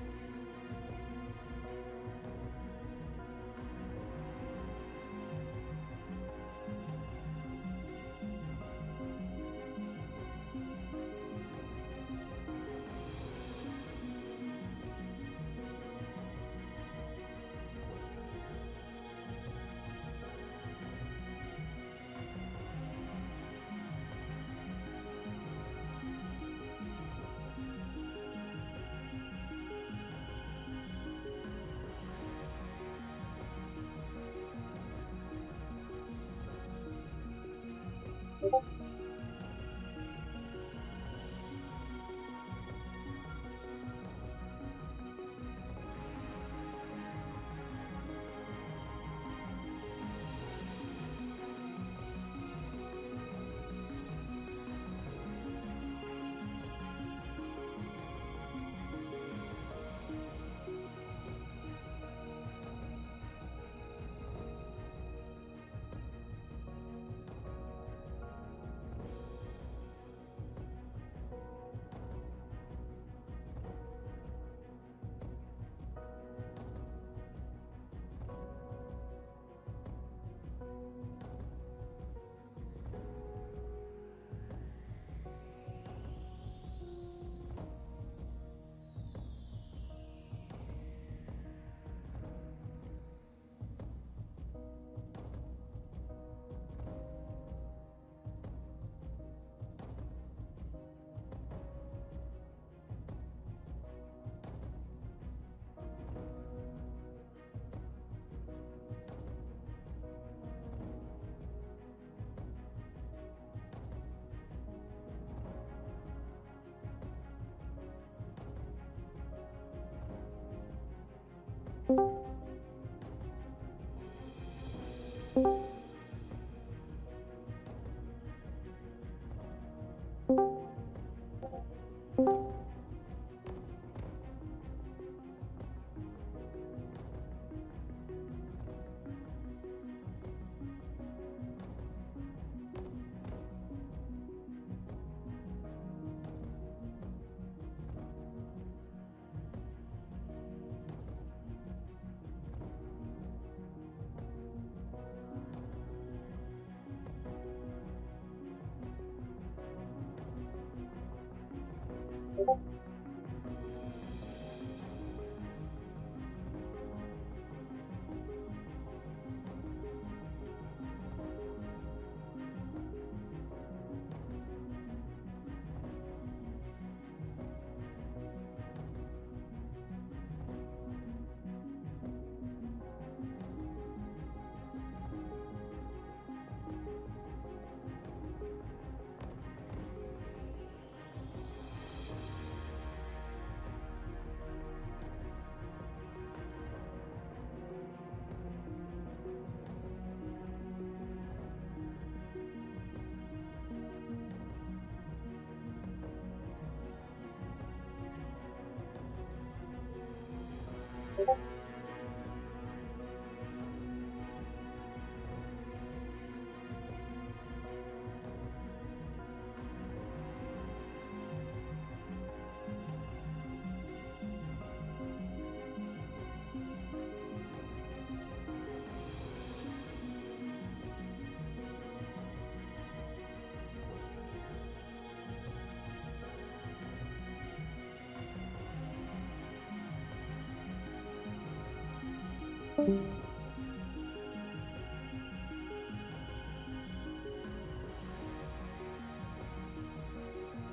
If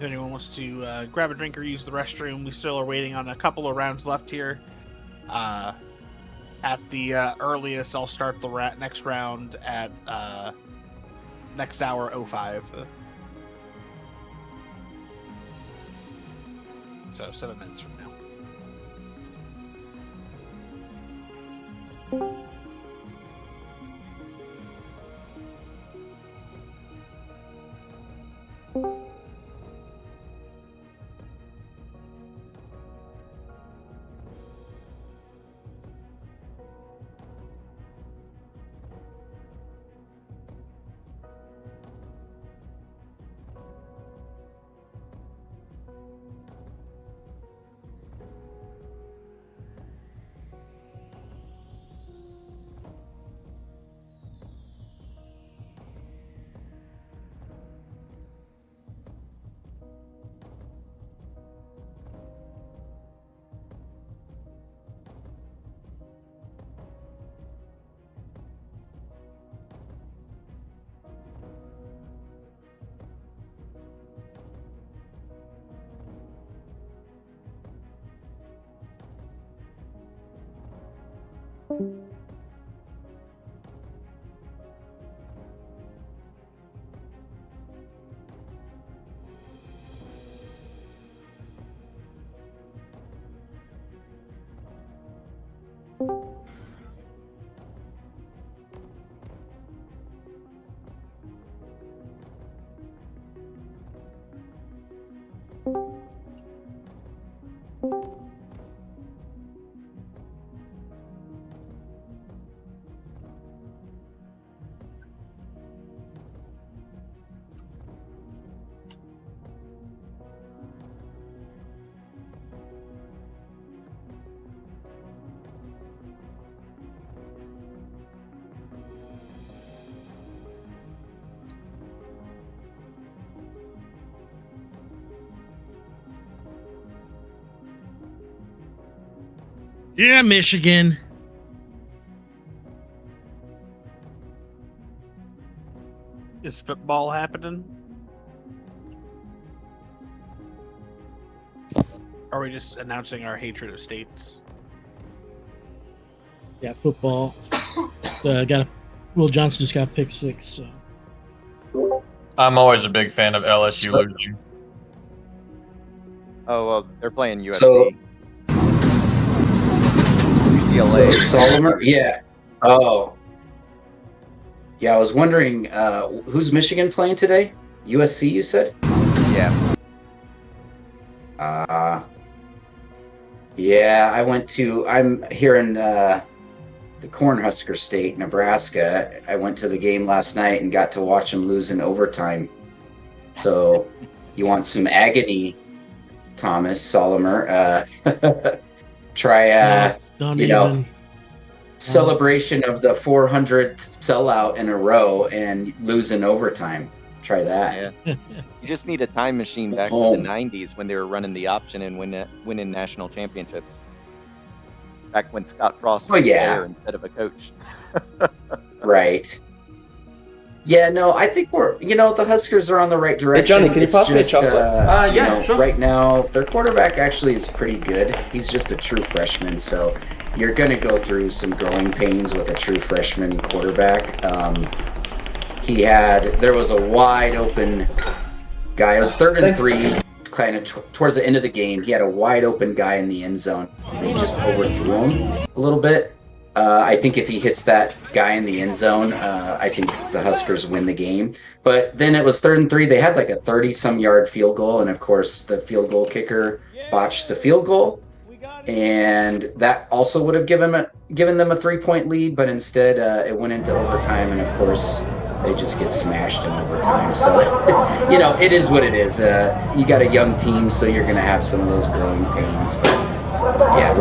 anyone wants to grab a drink or use the restroom, we still are waiting on a couple of rounds left here. At the earliest, I'll start the next round at next hour 05. So 7 minutes from now. Yeah, Michigan. Is football happening? Or are we just announcing our hatred of states? Yeah, football. Just Will Johnson just got pick 6. So. I'm always a big fan of LSU losing. Oh well, they're playing USC. So, UCLA. So Solomon, yeah. Oh, yeah. I was wondering who's Michigan playing today? USC, you said? Yeah. Yeah. I'm here in the Cornhusker State, Nebraska. I went to the game last night and got to watch them lose in overtime. So, you want some agony, Thomas Solomon? Try celebration of the 400th sellout in a row and lose in overtime. Try that. Yeah. You just need a time machine back to the 90s when they were running the option and winning national championships. Back when Scott Frost was a player instead of a coach. Right. Yeah, no, I think the Huskers are on the right direction. Hey, Johnny, can you pass me a chocolate? Sure. Right now, their quarterback actually is pretty good. He's just a true freshman, so you're going to go through some growing pains with a true freshman quarterback. There was a wide open guy. It was 3rd and 3, kind of towards the end of the game. He had a wide open guy in the end zone. They just overthrew him a little bit. I think if he hits that guy in the end zone, I think the Huskers win the game. But then it was 3rd and 3. They had like a 30-some yard field goal, and of course the field goal kicker botched the field goal, and that also would have given them a 3-point lead. But instead, it went into overtime, and of course they just get smashed in overtime. So it is what it is. You got a young team, so you're going to have some of those growing pains. But yeah,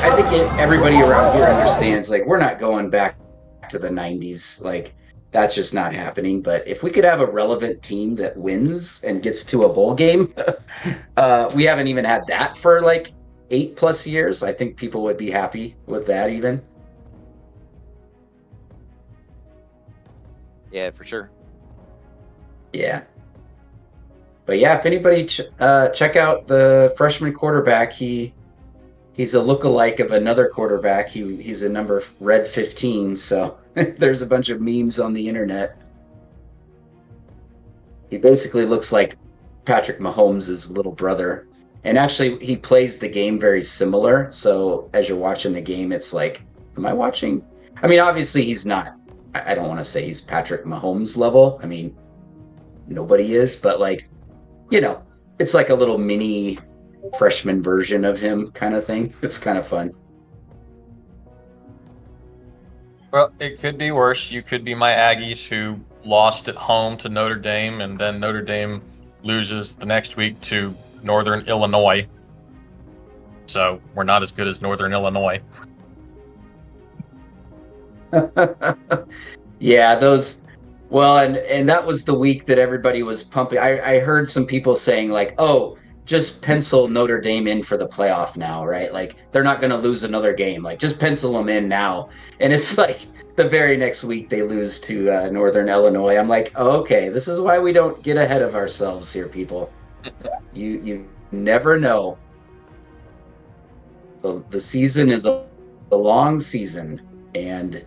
I think everybody around here understands, like, we're not going back to the 90s. Like, that's just not happening. But if we could have a relevant team that wins and gets to a bowl game, we haven't even had that for like 8+ years. I think people would be happy with that even. Yeah, for sure. Yeah. But yeah, if anybody check out the freshman quarterback, he's a lookalike of another quarterback. He's a number red 15. So there's a bunch of memes on the internet. He basically looks like Patrick Mahomes' little brother. And actually, he plays the game very similar. So as you're watching the game, it's like, am I watching? I mean, obviously, he's not. I don't want to say he's Patrick Mahomes level. I mean, nobody is. But like, you know, it's like a little mini freshman version of him kind of thing. It's kind of fun. Well, it could be worse. You could be my Aggies who lost at home to Notre Dame, and then Notre Dame loses the next week to Northern Illinois. So we're not as good as Northern Illinois. Yeah, those. Well, and that was the week that everybody was pumping. I heard some people saying like, "Oh, just pencil Notre Dame in for the playoff now, right? Like they're not going to lose another game. Like just pencil them in now." And it's like the very next week they lose to Northern Illinois. I'm like, oh, okay, this is why we don't get ahead of ourselves here, people. You never know. The season is a long season, and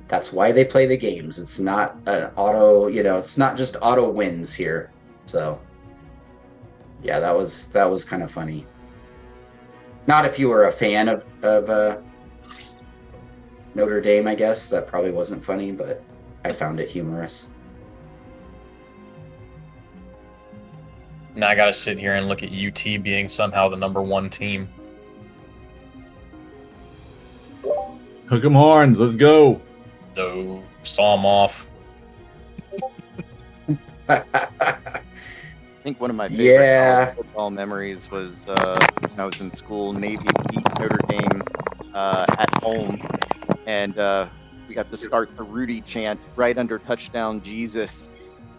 that's why they play the games. It's not an auto, it's not just auto wins here. So yeah, that was kind of funny. Not if you were a fan of Notre Dame, I guess. That probably wasn't funny, but I found it humorous. Now I got to sit here and look at UT being somehow the #1 team. Hook 'em horns, let's go. So saw them off. I think one of my favorite football memories was when I was in school. Navy beat Notre Dame at home, and we got to start the Rudy chant right under touchdown Jesus.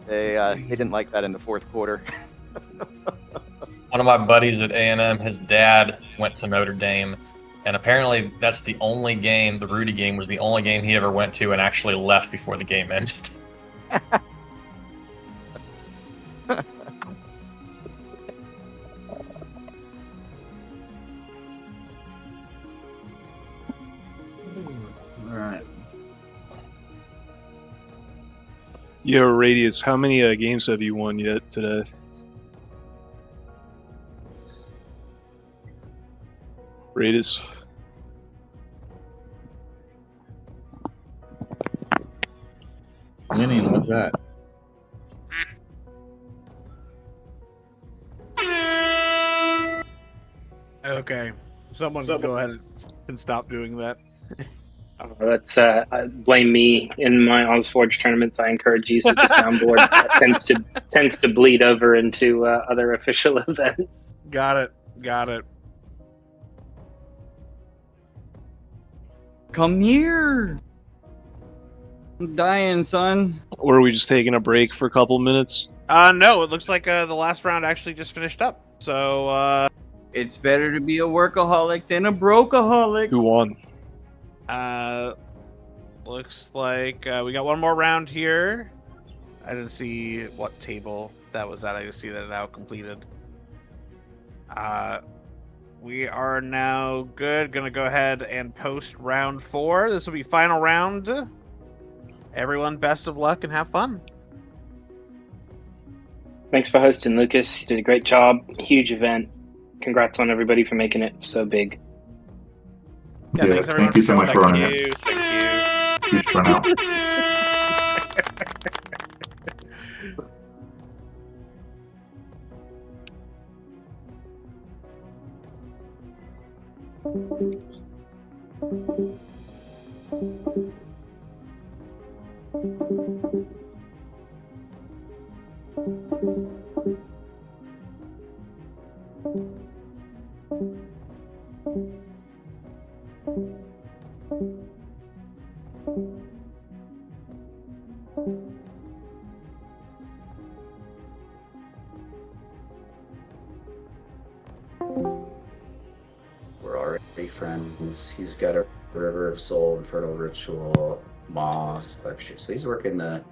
They didn't like that in the fourth quarter. One of my buddies at A&M, his dad went to Notre Dame, and apparently that's the only game, the Rudy game was the only game he ever went to and actually left before the game ended. Alright. Yo, Radius, how many games have you won yet today? Radius. Winning, what's that? Okay, someone go ahead and stop doing that. That's blame me. In my Solforge tournaments, I encourage use of the soundboard. That tends to bleed over into other official events. Got it. Come here. I'm dying, son. Or are we just taking a break for a couple minutes? No, it looks like the last round actually just finished up. So it's better to be a workaholic than a brokeaholic. Who won? Looks like we got one more round here. I didn't see what table that was at. I just see that it now completed. We are now good. Gonna go ahead and post round 4. This will be final round. Everyone, best of luck and have fun. Thanks for hosting, Lucas. You did a great job. Huge event. Congrats on everybody for making it so big. Yeah, thanks everyone. Thank you so much for running it. Thank you. Huge turnout. We're already friends. He's got a River of Soul, Infernal Ritual, Moss, so he's working the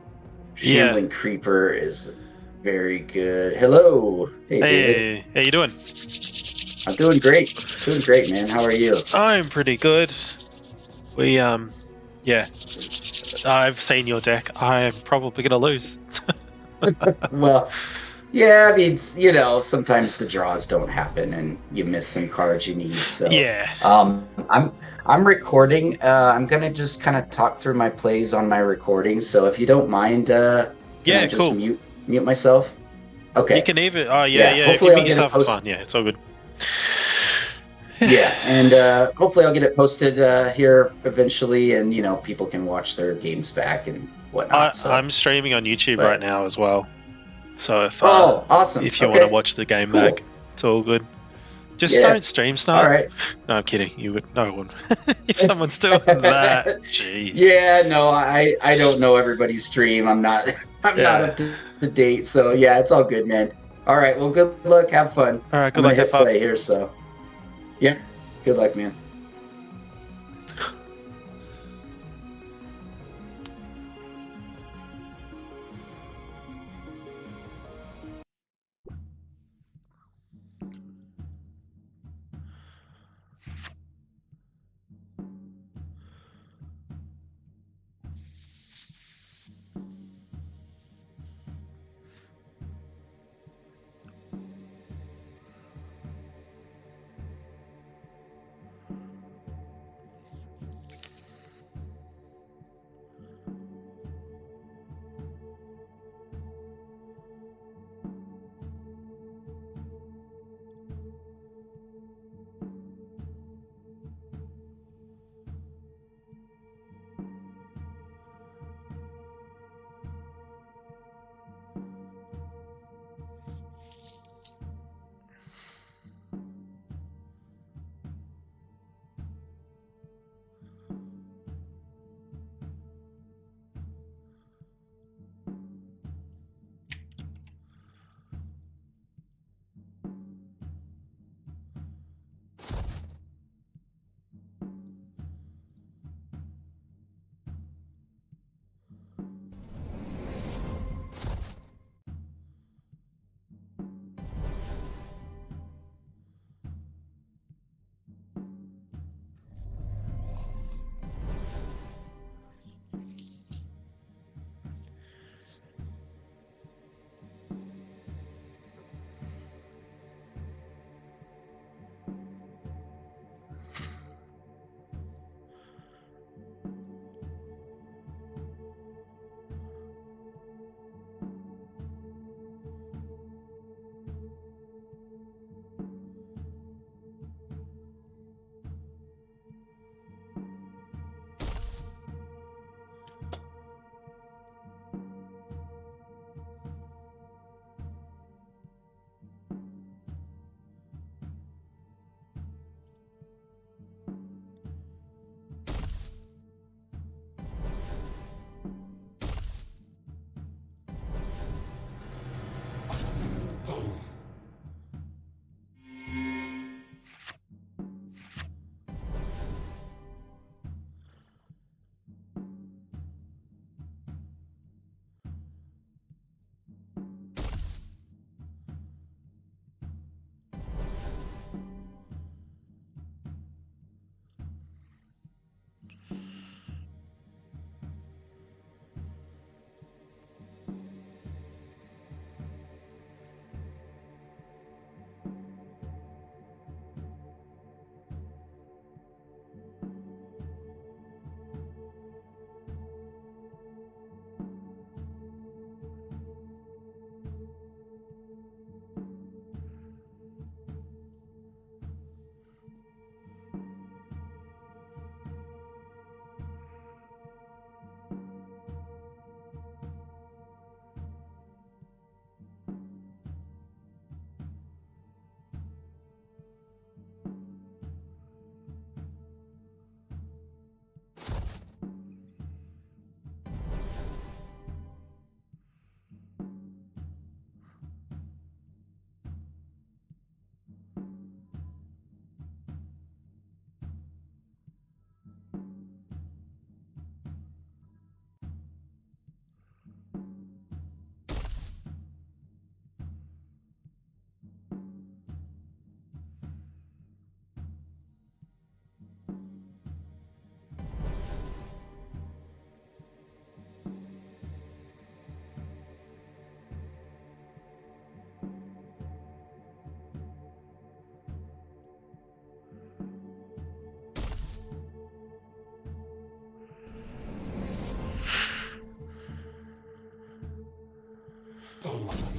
Shambling Creeper is very good. Hello. Hey, David. Hey, how you doing? I'm doing great. Doing great, man. How are you? I'm pretty good. We yeah. I've seen your deck. I'm probably gonna lose. Well, yeah, I mean, you know, sometimes the draws don't happen and you miss some cards you need. So yeah. I'm recording. I'm gonna just kind of talk through my plays on my recording. So if you don't mind, can I just cool. mute myself? Okay. You can even if you hopefully mute I'll get yourself, it it's fine. Yeah, it's all good. Yeah, and hopefully I'll get it posted here eventually, and you know people can watch their games back and whatnot. I'm streaming on YouTube right now as well. So if awesome! if you want to watch the game back, it's all good. Just don't stream start. All right. No, I'm kidding. You would no one. If someone's doing that, jeez. Yeah, no, I don't know everybody's stream. I'm not not up to date. So yeah, it's all good, man. All right. Well, good luck. Have fun. All right. Good I'm luck. gonna Have hit fun. play here. So yeah, good luck, man. Okay.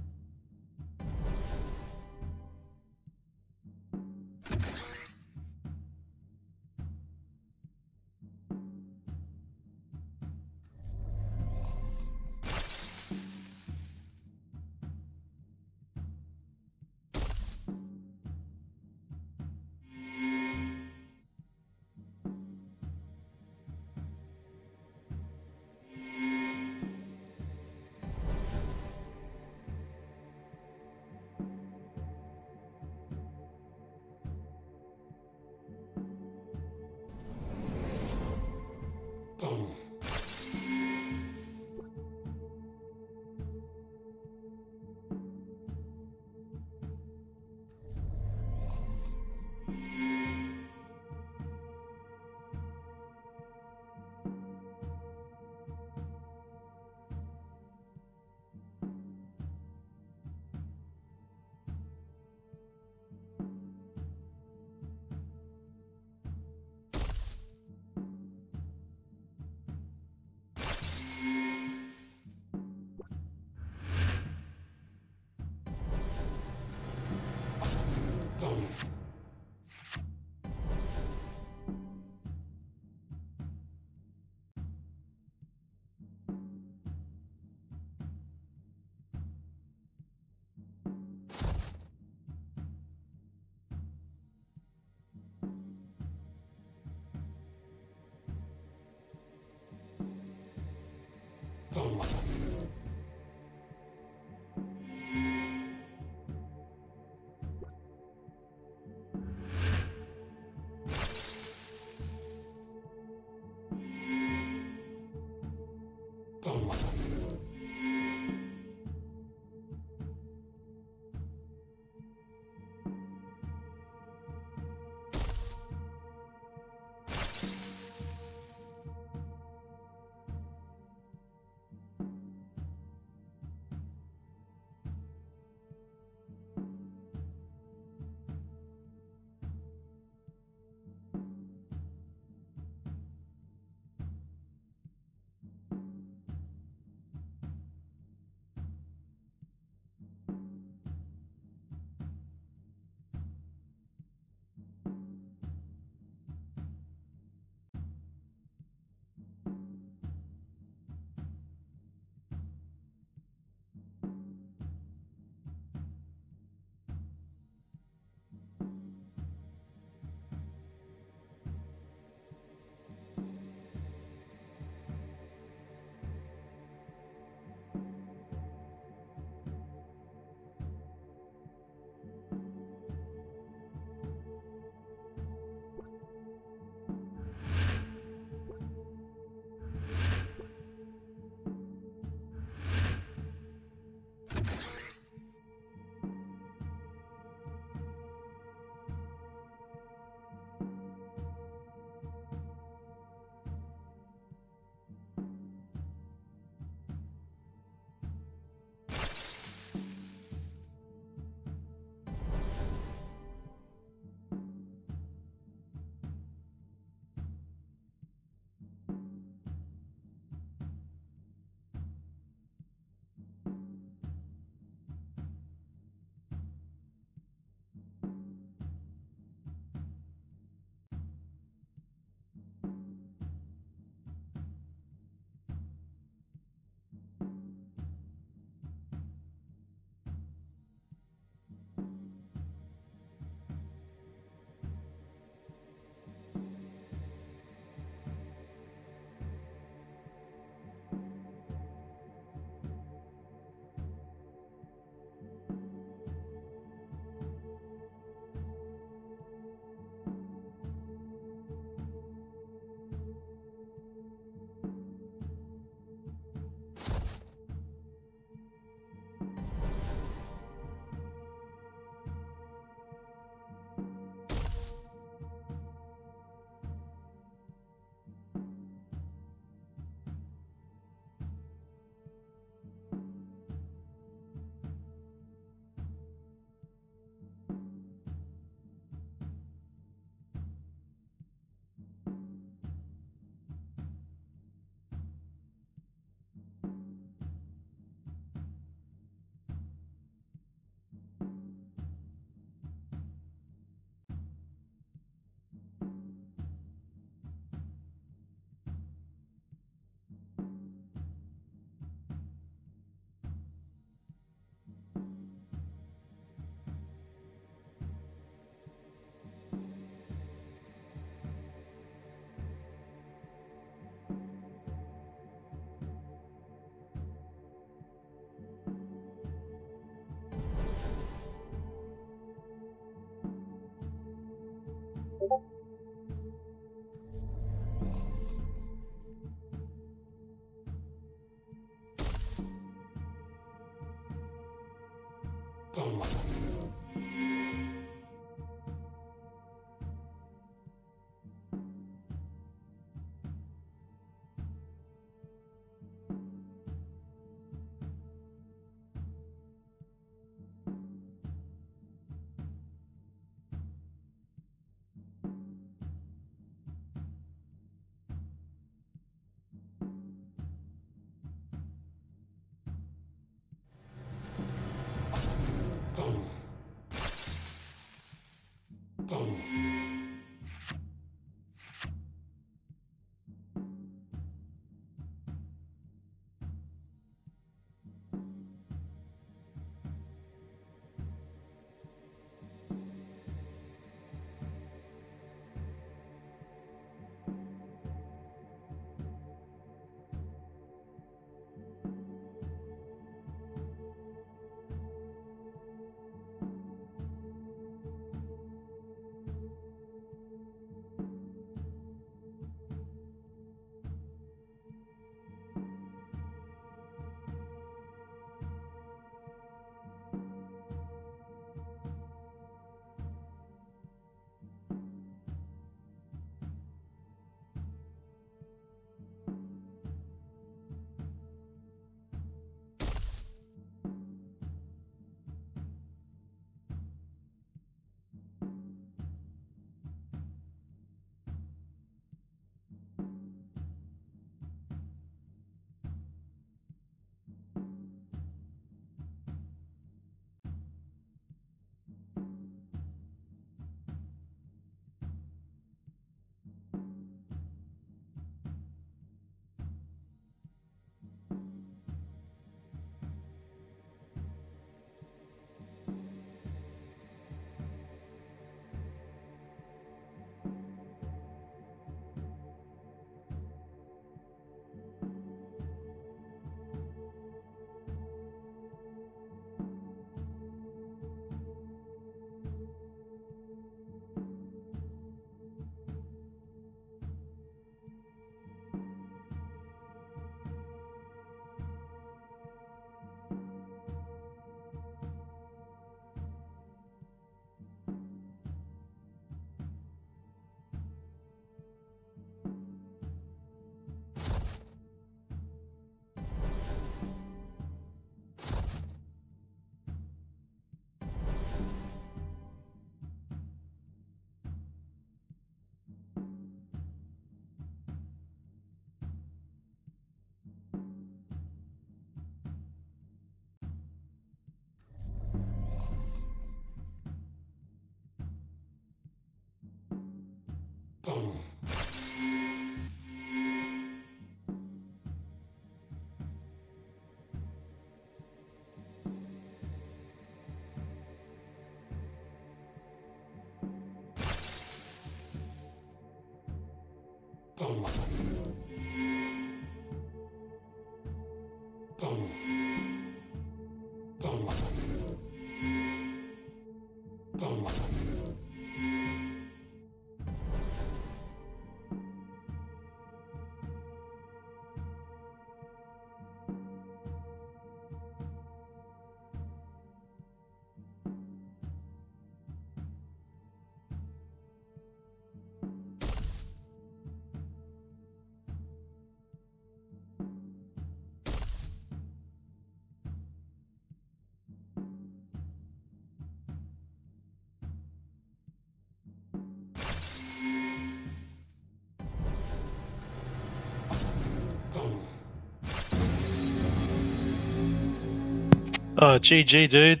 Oh, GG, dude.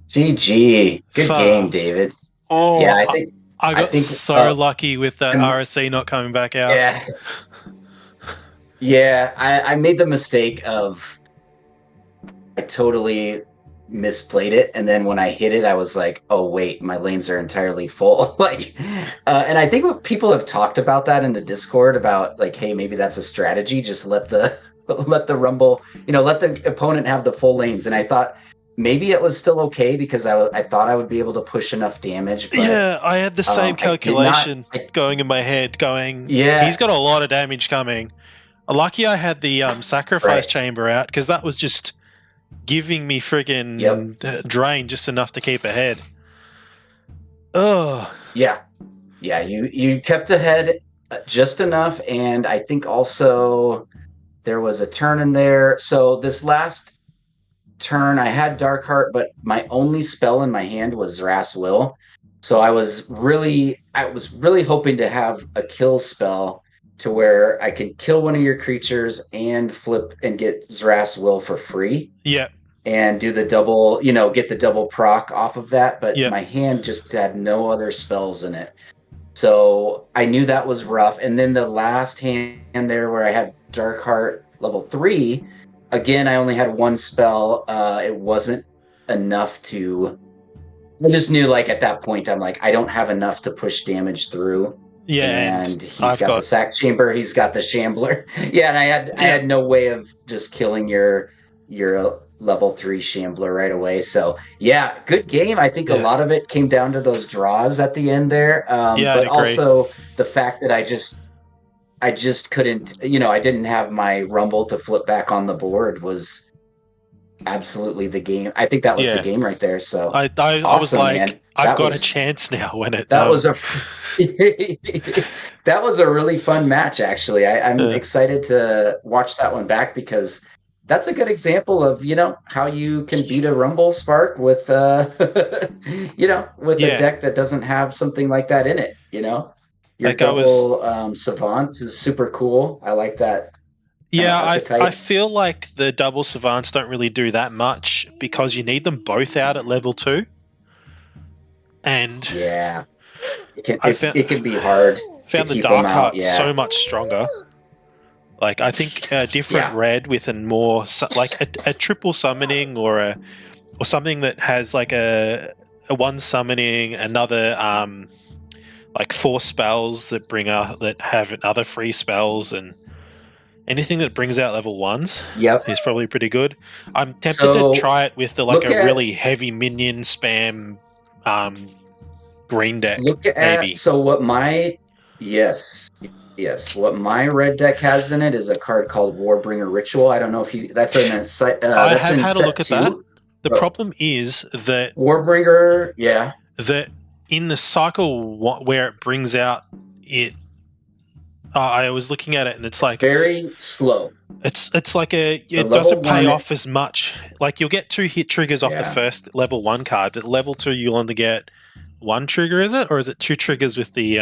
GG. Good Fuck. game, David. Oh, yeah, I got so lucky with that RSC not coming back out. Yeah. Yeah, I made the mistake of I totally misplayed it, and then when I hit it, I was like, "Oh wait, my lanes are entirely full." And I think what people have talked about that in the Discord about like, "Hey, maybe that's a strategy. Just let the rumble, let the opponent have the full lanes." And I thought maybe it was still okay because I thought I would be able to push enough damage. But, yeah, I had the same calculation going in my head. He's got a lot of damage coming. Lucky I had the sacrifice chamber out because that was just giving me friggin' drain just enough to keep ahead. Oh. Yeah. You kept ahead just enough, and I think also there was a turn in there. So this last turn, I had Dark Heart, but my only spell in my hand was Zrass Will. So I was really hoping to have a kill spell to where I could kill one of your creatures and flip and get Zrass Will for free. Yeah. And do the double, get the double proc off of that. But my hand just had no other spells in it. So I knew that was rough. And then the last hand there where I had Dark Heart level 3, again, I only had one spell. It wasn't enough to... I just knew, at that point, I'm like, I don't have enough to push damage through. Yeah, and he's got the sack chamber. He's got the shambler. Yeah, and I had no way of just killing your level 3 shambler right away. So yeah, good game. I think a lot of it came down to those draws at the end there. But also the fact that I just couldn't, I didn't have my rumble to flip back on the board was absolutely the game. I think that was the game right there. So I was like, man. I've got a chance now when it. That was a that was a really fun match. Actually, I'm excited to watch that one back because that's a good example of how you can beat a rumble spark with a deck that doesn't have something like that in it. Your double savants is super cool. I like that. Yeah, I feel like the double savants don't really do that much because you need them both out at level 2. And yeah, it can be hard. Found the Dark Heart so much stronger. I think a different red with a more a triple summoning or something that has a one summoning, another 4 spells that have other free spells, and anything that brings out level 1s is probably pretty good. I'm tempted to try it with a really heavy minion spam green deck. Maybe. So what my what my red deck has in it is a card called Warbringer Ritual. I don't know if that's in a I have had a look at that. The problem is that Warbringer, that in the cycle where it brings out it. I was looking at it and it's very slow. It's like it doesn't pay off as much. You'll get 2 hit triggers off the first level 1 card, but level 2 you'll only get 1 trigger, is it? Or is it 2 triggers with the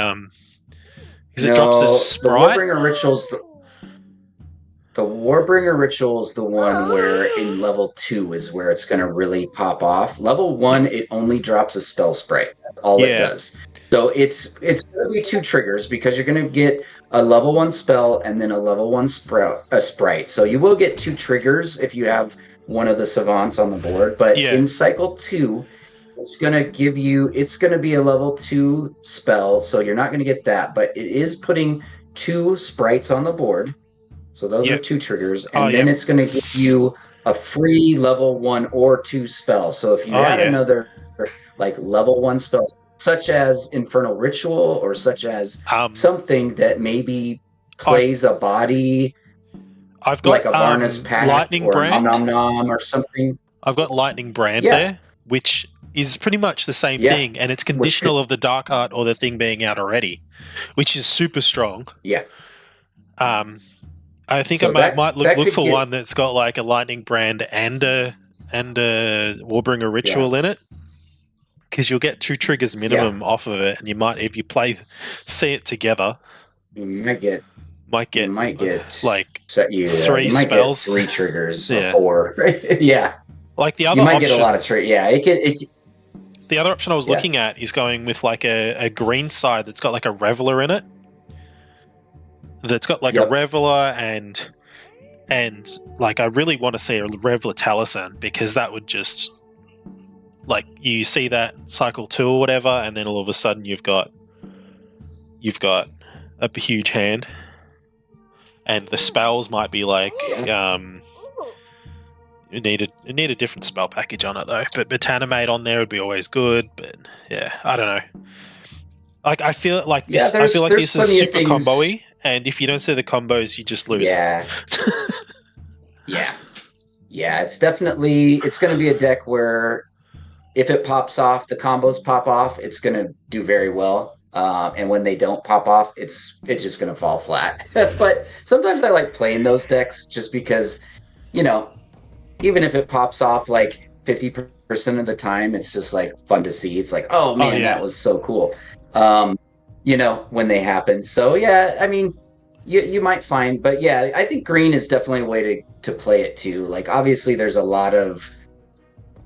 because it drops as sprite? The Warbringer Ritual is the one where in level 2 is where it's going to really pop off. Level 1, it only drops a spell sprite. That's all it does. So it's going to be 2 triggers because you're going to get a level 1 spell and then a level 1 sprite. So you will get 2 triggers if you have one of the savants on the board. But in cycle 2, It's gonna give you. It's gonna be a level 2 spell, so you're not gonna get that. But it is putting 2 sprites on the board, so those are 2 triggers, and then it's gonna give you a free level 1 or 2 spell. So if you add another like level 1 spell, such as Infernal Ritual or such as something that maybe plays a body, I've got like a Varna's Pact Lightning or Brand. Nom Nom Nom or something. I've got Lightning Brand there, which is pretty much the same thing, and it's conditional of the Dark Art or the thing being out already, which is super strong. Yeah. I think So I might look for get- one that's got like a Lightning Brand and a Warbringer Ritual in it, because you'll get 2 triggers minimum off of it, and you might, if you see it together, you might get like you 3 you might spells, get 3 triggers Yeah. or 4. Yeah. Like the other You might option, get a lot of triggers. Yeah, the other option I was looking at is going with like a green side that's got like a Reveler in it. That's got like a Reveler and like I really want to see a Reveler Talisman, because that would just like, you see that cycle 2 or whatever, and then all of a sudden you've got a huge hand, and the spells might be like you need a different spell package on it though. But Botanimate on there would be always good. But yeah, I don't know. Like I feel like this. I feel like this is super combo-y, and if you don't see the combos, you just lose. Yeah. Yeah, it's definitely going to be a deck where if it pops off, the combos pop off, it's going to do very well. And when they don't pop off, it's just going to fall flat. But sometimes I like playing those decks just because, even if it pops off like 50% of the time, it's just like fun to see. It's like, oh man, that was so cool. When they happen. So yeah, I mean, you might find, but yeah, I think green is definitely a way to play it too. Like obviously there's a lot of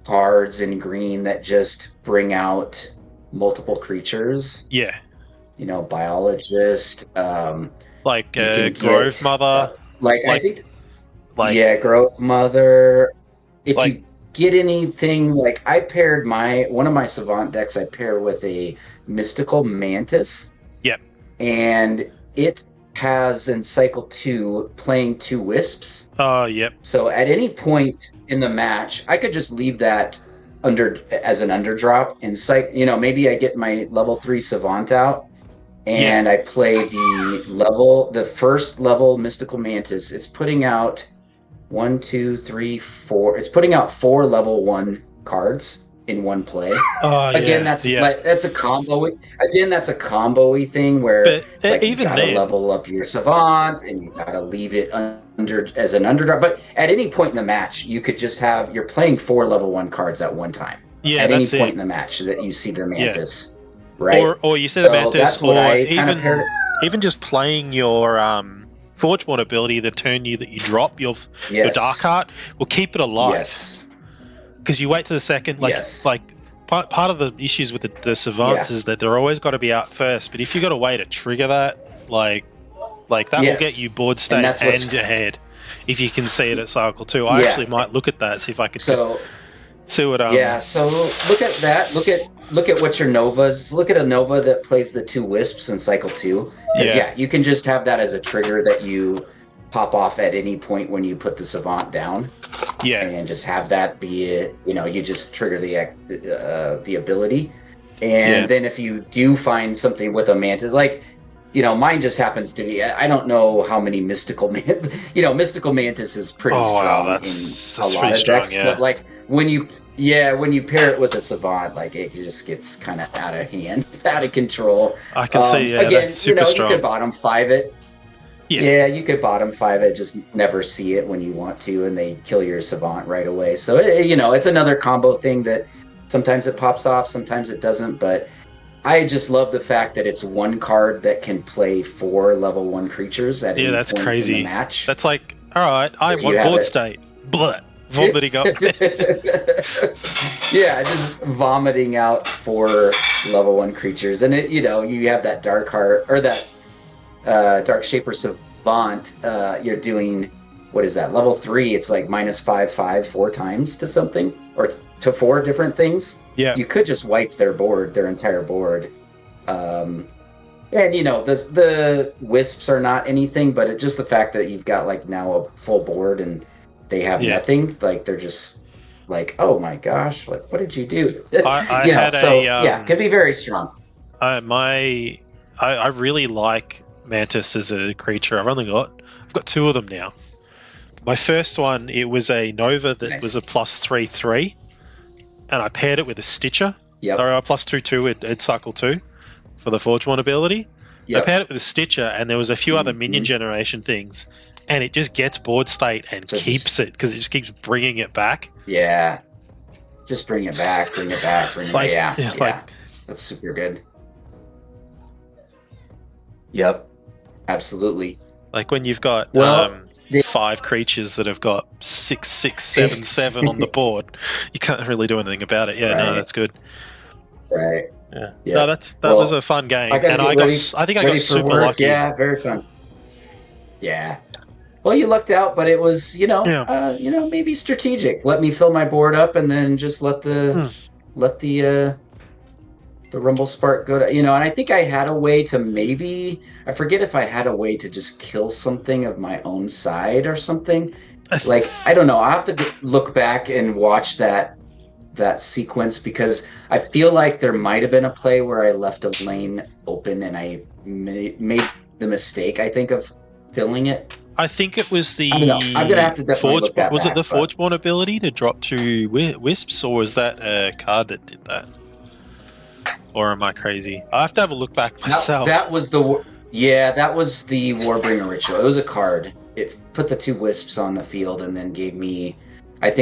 cards in green that just bring out multiple creatures. Yeah. Biologist, like Grove Mother. I think Grove Mother. If you get anything, like I paired one of my Savant decks, I pair with a Mystical Mantis. Yep. And it has in cycle 2 playing 2 Wisps. Oh, yep. So at any point in the match, I could just leave that as an underdrop and maybe I get my level 3 Savant out and I play the first level Mystical Mantis. It's putting out 1, 2, 3, 4. It's putting out 4 level 1 cards in one play. That's a combo. Again, that's a combo-y thing where you gotta level up your Savant and you gotta leave it as an underdrop. But at any point in the match, you could just you're playing 4 level 1 cards at one time. Yeah, at any point in the match that you see the Mantis. Right. Or you see the Mantis, or even just playing your Forgeborn ability, the turn that you drop your Dark Art will keep it alive. Yes. Because you wait to the second, part of the issues with the Savants is that they're always got to be out first. But if you got a way to trigger that, that will get you board state and ahead. If you can see it at cycle 2, I actually might look at that, see if I could see what. So look at that. Look at what your Novas. Look at a Nova that plays the 2 Wisps in cycle 2. You can just have that as a trigger that you pop off at any point when you put the Savant down. Yeah, and just have that be you just trigger the ability, and then if you do find something with a Mantis, mine just happens to be, I don't know how many Mystical Mantis is pretty strong that's in a lot of decks, but when you pair it with a Savant, it just gets kind of out of hand, out of control. I can see, again, that's super strong. You could bottom 5 it. Yeah, you could bottom 5 it, just never see it when you want to, and they kill your Savant right away. So, it's another combo thing that sometimes it pops off, sometimes it doesn't, but I just love the fact that it's one card that can play 4 level 1 creatures at any that's point crazy. in the match. That's like, all right, I want board state. Blah. Vomiting up. Just vomiting out 4 level 1 creatures. And, you have that Dark Heart, or that Dark Shaper Savant, you're doing, what is that, level 3, it's like -5/5 4 times to something, or to 4 different things. Yeah. You could just wipe their entire board. And you know, the wisps are not anything, but just the fact that you've got like now a full board and they have nothing, like they're just like, oh my gosh, like what did you do? I could be very strong. I really like Mantis as a creature. I've got 2 of them now. My first one, it was a Nova that was a +3/3, and I paired it with a Stitcher. Yep. Or a +2/2 at cycle 2 for the Forge One ability. Yep. I paired it with a Stitcher, and there was a few other minion generation things, and it just gets board state and keeps it because it just keeps bringing it back. Yeah, just bring it back, bring it back. That's super good. Yep, absolutely. Like when you've got 5 creatures that have got 6, 6, 7, 7 on the board, you can't really do anything about it. Yeah, no, that's good. Right. Yeah. No, that was a fun game, I think I got super lucky. Yeah, very fun. Yeah. Well, you lucked out, but it was, maybe strategic. Let me fill my board up, and then just let the Rumble Spark go to, and I think I had a way to I forget if I had a way to just kill something of my own side or something. Like, I don't know. I'll have to look back and watch that sequence, because I feel like there might have been a play where I left a lane open and I made the mistake, I think, of filling it. I think it was the I don't know. I'm gonna have to definitely look that was back, it the Forgeborn ability to drop 2 wisps, or was that a card that did that? Or am I crazy? I have to have a look back myself. That was the Warbringer ritual. It was a card. It put the 2 wisps on the field and then gave me, I think,